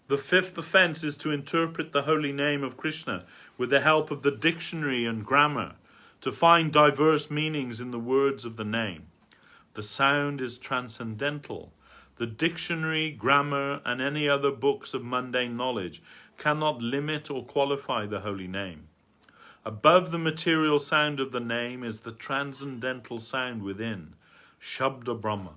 The fifth offense is to interpret the holy name of Krishna with the help of the dictionary and grammar, to find diverse meanings in the words of the name. The sound is transcendental. The dictionary, grammar, and any other books of mundane knowledge cannot limit or qualify the holy name. Above the material sound of the name is the transcendental sound within, Shabda Brahma.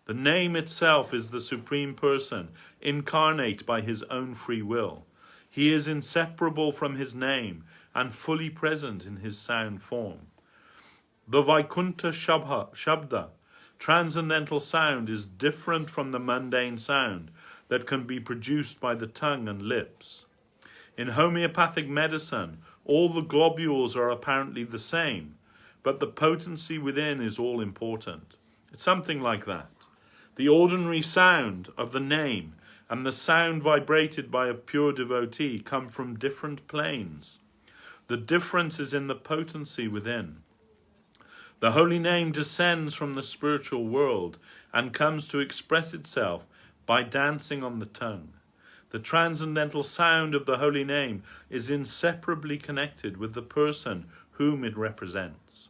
The name itself is the Supreme Person, incarnate by his own free will. He is inseparable from his name and fully present in his sound form. The Vaikuntha Shabda, transcendental sound, is different from the mundane sound that can be produced by the tongue and lips. In homeopathic medicine, all the globules are apparently the same, but the potency within is all important. It's something like that. The ordinary sound of the name and the sound vibrated by a pure devotee come from different planes. The difference is in the potency within. The holy name descends from the spiritual world and comes to express itself by dancing on the tongue. The transcendental sound of the holy name is inseparably connected with the person whom it represents.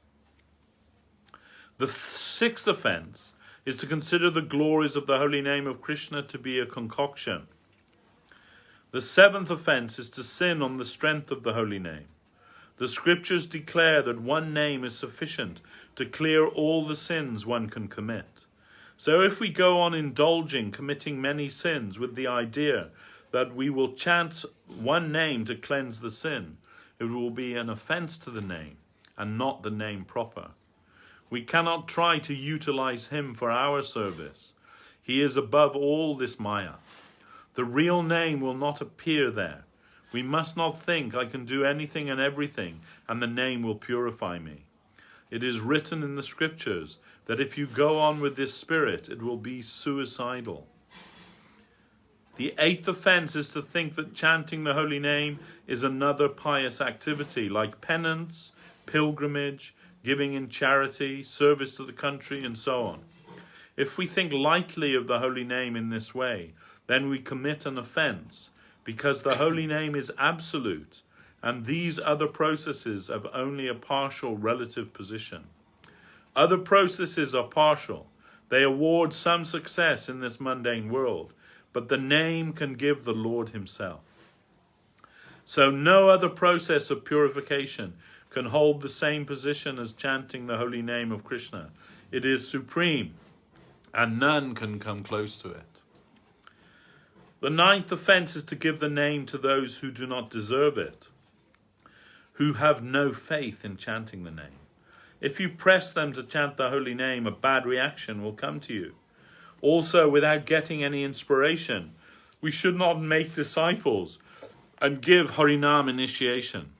The sixth offense is to consider the glories of the holy name of Krishna to be a concoction. The seventh offense is to sin on the strength of the holy name. The scriptures declare that one name is sufficient to clear all the sins one can commit. So if we go on indulging, committing many sins with the idea that we will chant one name to cleanse the sin, it will be an offense to the name and not the name proper. We cannot try to utilize him for our service. He is above all this Maya. The real name will not appear there. We must not think I can do anything and everything and the name will purify me. It is written in the scriptures that if you go on with this spirit, it will be suicidal. The eighth offense is to think that chanting the holy name is another pious activity like penance, pilgrimage, giving in charity, service to the country, and so on. If we think lightly of the holy name in this way, then we commit an offense, because the holy name is absolute, and these other processes have only a partial relative position. Other processes are partial. They award some success in this mundane world, but the name can give the Lord himself. So no other process of purification can hold the same position as chanting the holy name of Krishna. It is supreme, and none can come close to it. The ninth offense is to give the name to those who do not deserve it, who have no faith in chanting the name. If you press them to chant the holy name, a bad reaction will come to you. Also, without getting any inspiration, we should not make disciples and give Harinam initiation.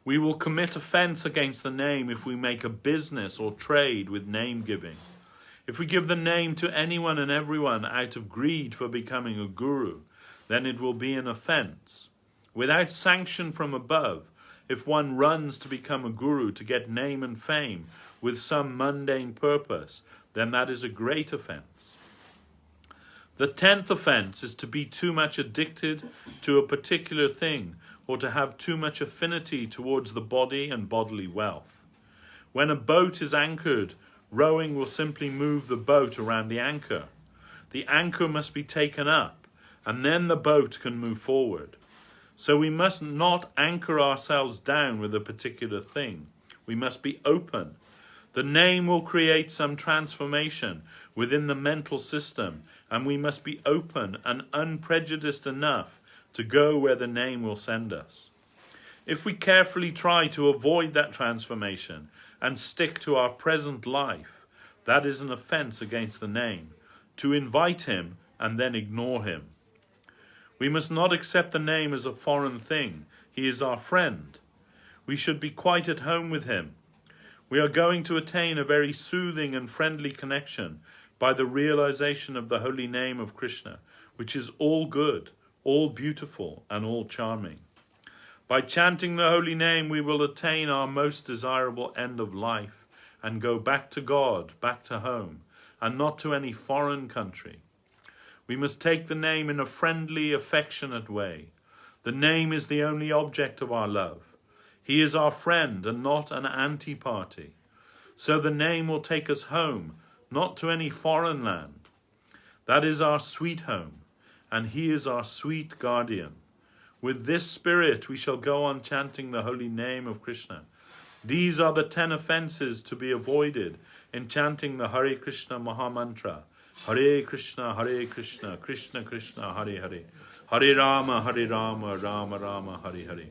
We will commit offense against the name if we make a business or trade with name giving. If we give the name to anyone and everyone out of greed for becoming a guru, then it will be an offense. Without sanction from above, if one runs to become a guru to get name and fame with some mundane purpose, then that is a great offense. The 10th offense is to be too much addicted to a particular thing or to have too much affinity towards the body and bodily wealth. When a boat is anchored, rowing will simply move the boat around the anchor. The anchor must be taken up, and then the boat can move forward. So we must not anchor ourselves down with a particular thing. We must be open. The name will create some transformation within the mental system, and we must be open and unprejudiced enough to go where the name will send us. If we carefully try to avoid that transformation and stick to our present life, that is an offense against the name, to invite him and then ignore him. We must not accept the name as a foreign thing. He is our friend. We should be quite at home with him. We are going to attain a very soothing and friendly connection by the realization of the holy name of Krishna, which is all good, all beautiful, and all charming. By chanting the holy name, we will attain our most desirable end of life and go back to God, back to home, and not to any foreign country. We must take the name in a friendly, affectionate way. The name is the only object of our love. He is our friend and not an anti-party. So the name will take us home, not to any foreign land. That is our sweet home, and he is our sweet guardian. With this spirit we shall go on chanting the holy name of Krishna. These are the 10 offences to be avoided in chanting the Hare Krishna Mahamantra. Hare Krishna, Krishna Krishna, Hare Hare. Hare Rama, Rama Rama, Hare Hare.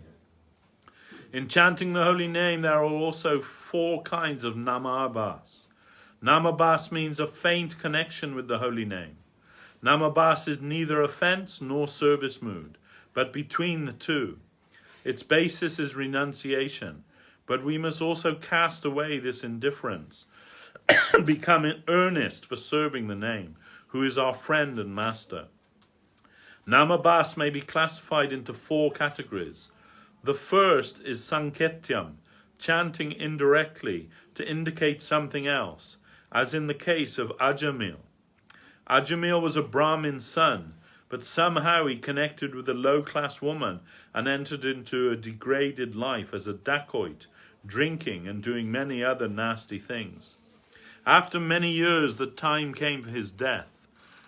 In chanting the holy name, there are also 4 kinds of namabhas. Namabhas means a faint connection with the holy name. Namabhas is neither offense nor service mood, but between the two. Its basis is renunciation, but we must also cast away this indifference and become in earnest for serving the name, who is our friend and master. Namabhas may be classified into 4 categories. The first is Sanketyam, chanting indirectly to indicate something else, as in the case of Ajamil. Ajamil was a Brahmin's son, but somehow he connected with a low-class woman and entered into a degraded life as a dacoit, drinking and doing many other nasty things. After many years, the time came for his death.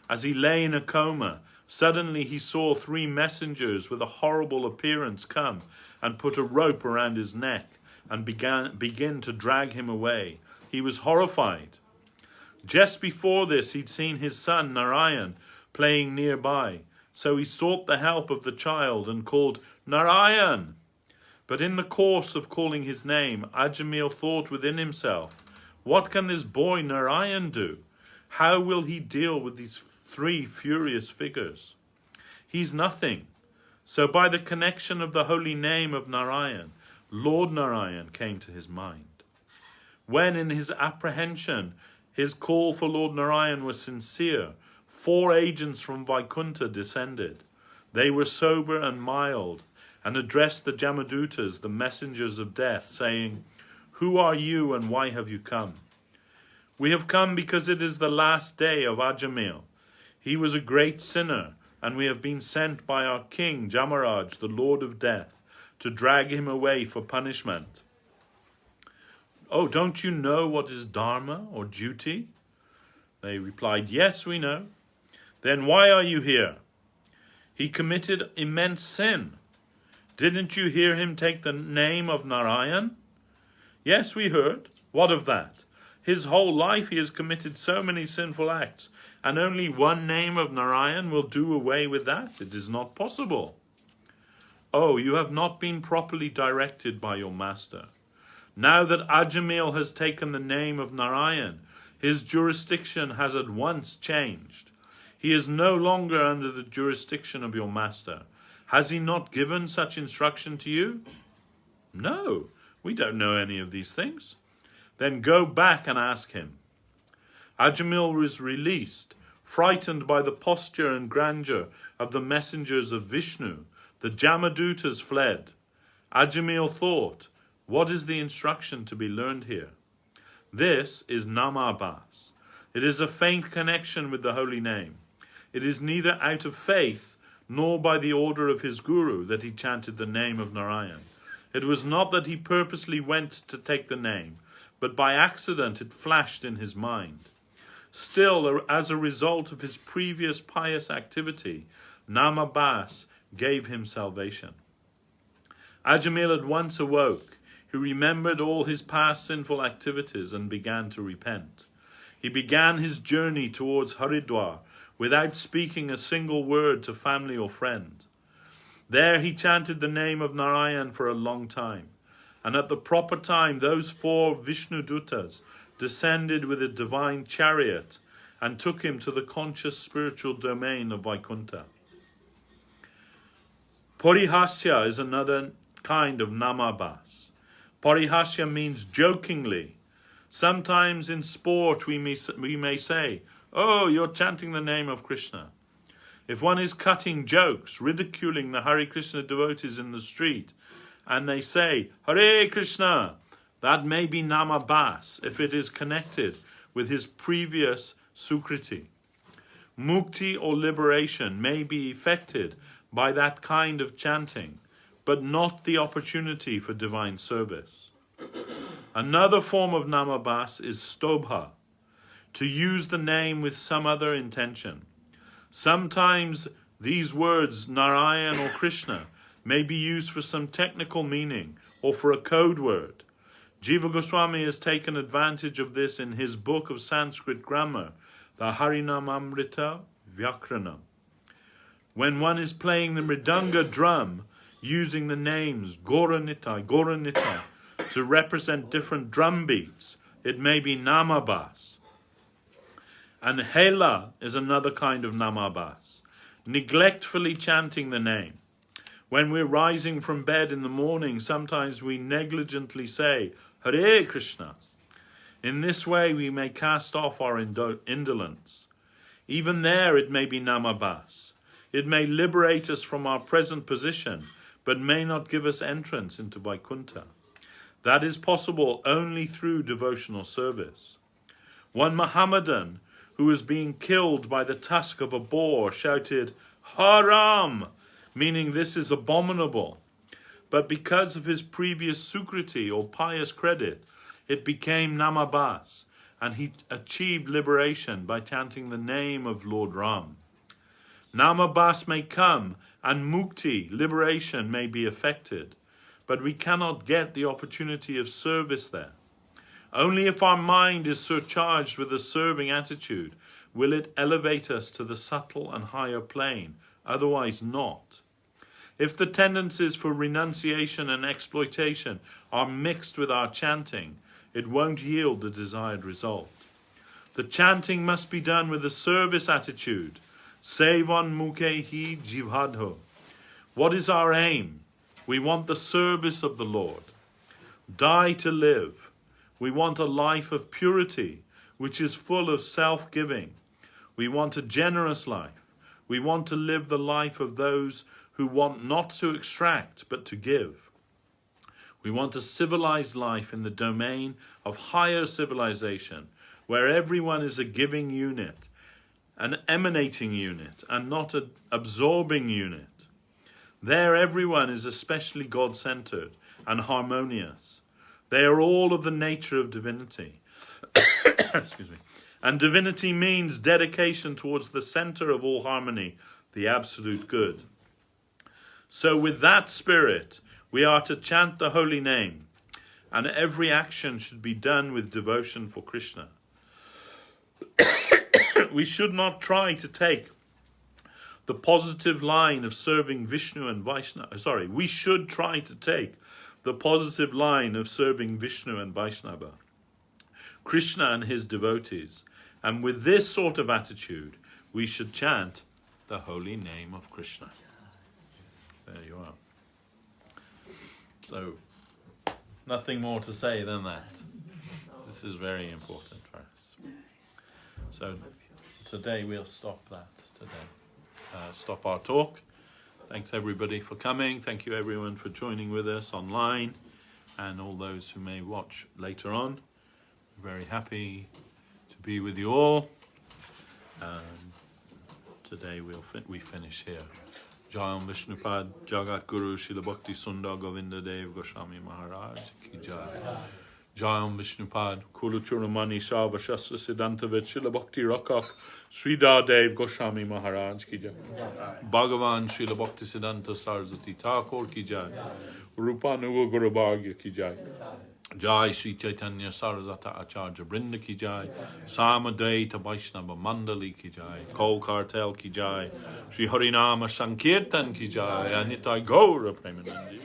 As he lay in a coma, suddenly he saw 3 messengers with a horrible appearance come and put a rope around his neck and begin to drag him away. He was horrified. Just before this, he'd seen his son Narayan playing nearby, so he sought the help of the child and called, "Narayan!" But in the course of calling his name, Ajamil thought within himself, "What can this boy Narayan do? How will he deal with these 3 furious figures? He's nothing." So by the connection of the holy name of Narayan, Lord Narayan came to his mind. When in his apprehension his call for Lord Narayan was sincere, 4 agents from Vaikuntha descended. They were sober and mild, and addressed the Jamadutas, the messengers of death, saying, "Who are you and why have you come?" "We have come because it is the last day of Ajamil. He was a great sinner, and we have been sent by our king, Jamaraj, the Lord of Death, to drag him away for punishment." "Oh, don't you know what is dharma or duty?" They replied, "Yes, we know." "Then why are you here?" "He committed immense sin." "Didn't you hear him take the name of Narayan?" "Yes, we heard." "What of that? His whole life he has committed so many sinful acts, and only one name of Narayan will do away with that. It is not possible." "Oh, you have not been properly directed by your master. Now that Ajamil has taken the name of Narayan, his jurisdiction has at once changed. He is no longer under the jurisdiction of your master. Has he not given such instruction to you?" "No, we don't know any of these things." "Then go back and ask him." Ajamil was released, frightened by the posture and grandeur of the messengers of Vishnu. The Jamadutas fled. Ajamil thought, "What is the instruction to be learned here?" This is Namabhas. It is a faint connection with the holy name. It is neither out of faith nor by the order of his guru that he chanted the name of Narayan. It was not that he purposely went to take the name, but by accident it flashed in his mind. Still, as a result of his previous pious activity, Namabhas gave him salvation. Ajamil at once awoke. He remembered all his past sinful activities and began to repent. He began his journey towards Haridwar without speaking a single word to family or friend. There he chanted the name of Narayan for a long time, and at the proper time those 4 Vishnudutas descended with a divine chariot and took him to the conscious spiritual domain of Vaikuntha. Parihasya is another kind of Namabhas. Parihasya means jokingly. Sometimes in sport we may say, "Oh, you're chanting the name of Krishna." If one is cutting jokes, ridiculing the Hare Krishna devotees in the street, and they say, "Hare Krishna," that may be Namabhas if it is connected with his previous sukriti. Mukti or liberation may be effected by that kind of chanting, but not the opportunity for divine service. Another form of Namabhas is Stobha, to use the name with some other intention. Sometimes these words, Narayan or Krishna, may be used for some technical meaning or for a code word. Jiva Goswami has taken advantage of this in his book of Sanskrit grammar, the Harinamamrita Vyakranam. When one is playing the mridanga drum, using the names Goranita, Goranita, to represent different drum beats, it may be Namabhas. And Hela is another kind of Namabhas, neglectfully chanting the name. When we're rising from bed in the morning, sometimes we negligently say, Hare Krishna. In this way we may cast off our indolence. Even there it may be Namabhas. It may liberate us from our present position, but may not give us entrance into Vaikuntha. That is possible only through devotional service. One Mohammedan who was being killed by the tusk of a boar shouted, "Haram!" meaning this is abominable. But because of his previous sukriti or pious credit, it became Namabas, and he achieved liberation by chanting the name of Lord Ram. Namabas may come, and mukti, liberation, may be effected, but we cannot get the opportunity of service there. Only if our mind is surcharged with a serving attitude will it elevate us to the subtle and higher plane, otherwise not. If the tendencies for renunciation and exploitation are mixed with our chanting, it won't yield the desired result. The chanting must be done with a service attitude. Sevan mukhe jivadho. What is our aim? We want the service of the Lord. Die to live. We want a life of purity, which is full of self-giving. We want a generous life. We want to live the life of those who want not to extract, but to give. We want a civilized life in the domain of higher civilization, where everyone is a giving unit, an emanating unit, and not an absorbing unit. There everyone is especially God-centered and harmonious. They are all of the nature of divinity. Excuse me. And divinity means dedication towards the center of all harmony, the absolute good. So with that spirit, we are to chant the holy name, and every action should be done with devotion for Krishna. We should not try to take the positive line of serving Vishnu and Vaishnava. We should try to take the positive line of serving Vishnu and Vaishnava, Krishna and his devotees. And with this sort of attitude, we should chant the holy name of Krishna. There you are. So, nothing more to say than that. This is very important for us. So, today we'll stop that today. Stop our talk. Thanks everybody for coming. Thank you everyone for joining with us online, and all those who may watch later on. Very happy to be with you all. Today we finish here. Jayam Vishnupad Jagat Guru Srila Bhakti Sundar Govinda Dev Goswami Maharaj Ki Jai. Jayam Vishnupad Kuluchuramani Sava Shastra Siddhantavet Srila Bhakti Rakak Sridhar Dev Goswami Maharaj Ki Jai. Bhagavan Srila Bhakti Siddhanta Saraswati Thakur Ki Jai. Rupanuga Guru Bhagya Ki Jai. Jai Sri Chaitanya Saraswata Acharya Brinda Ki Jai. Samadaita Vaishnava Mandali Ki Jai. Kol Kartel Ki Jai. Sri Harinama Sankirtan Ki Jai. Anitai Gaura Premanandi.